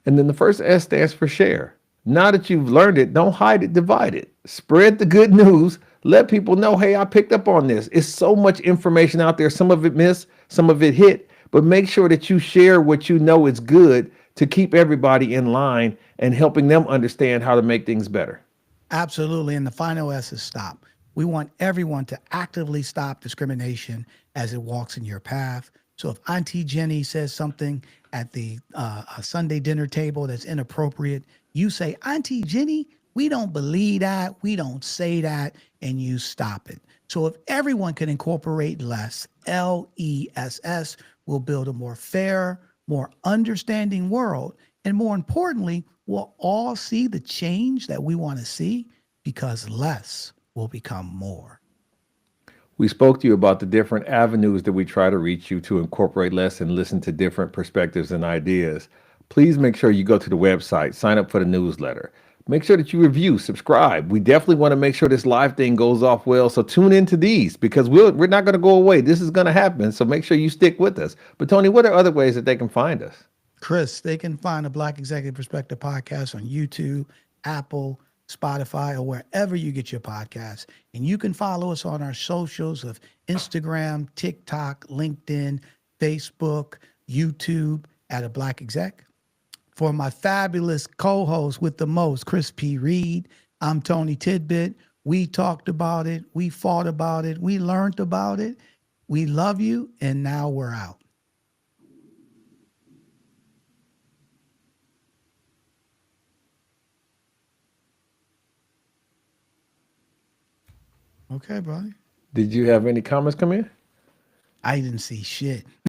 And then the first S stands for share. Now that you've learned it, don't hide it, divide it. Spread the good news. Let people know, hey, I picked up on this. It's so much information out there. Some of it missed, some of it hit, but make sure that you share what you know is good to keep everybody in line and helping them understand how to make things better. Absolutely. And the final S is stop. We want everyone to actively stop discrimination as it walks in your path. So if Auntie Jenny says something at the Sunday dinner table that's inappropriate, you say, Auntie Jenny, we don't believe that, we don't say that, and you stop it. So if everyone can incorporate less, L-E-S-S, we'll build a more fair, more understanding world. And more importantly, we'll all see the change that we want to see because less will become more. We spoke to you about the different avenues that we try to reach you to incorporate less and listen to different perspectives and ideas. Please make sure you go to the website, sign up for the newsletter. Make sure that you review, subscribe. We definitely want to make sure this live thing goes off well. So tune into these because we're not going to go away. This is going to happen. So make sure you stick with us. But Tony, what are other ways that they can find us? Chris, they can find a Black Executive Perspective podcast on YouTube, Apple, Spotify, or wherever you get your podcasts. And you can follow us on our socials of Instagram, TikTok, LinkedIn, Facebook, YouTube at A Black Exec. For my fabulous co-host with the most, Chris P. Reed, I'm Tony Tidbit. We talked about it. We fought about it. We learned about it. We love you, and now we're out. Okay, buddy. Did you have any comments come in? I didn't see shit.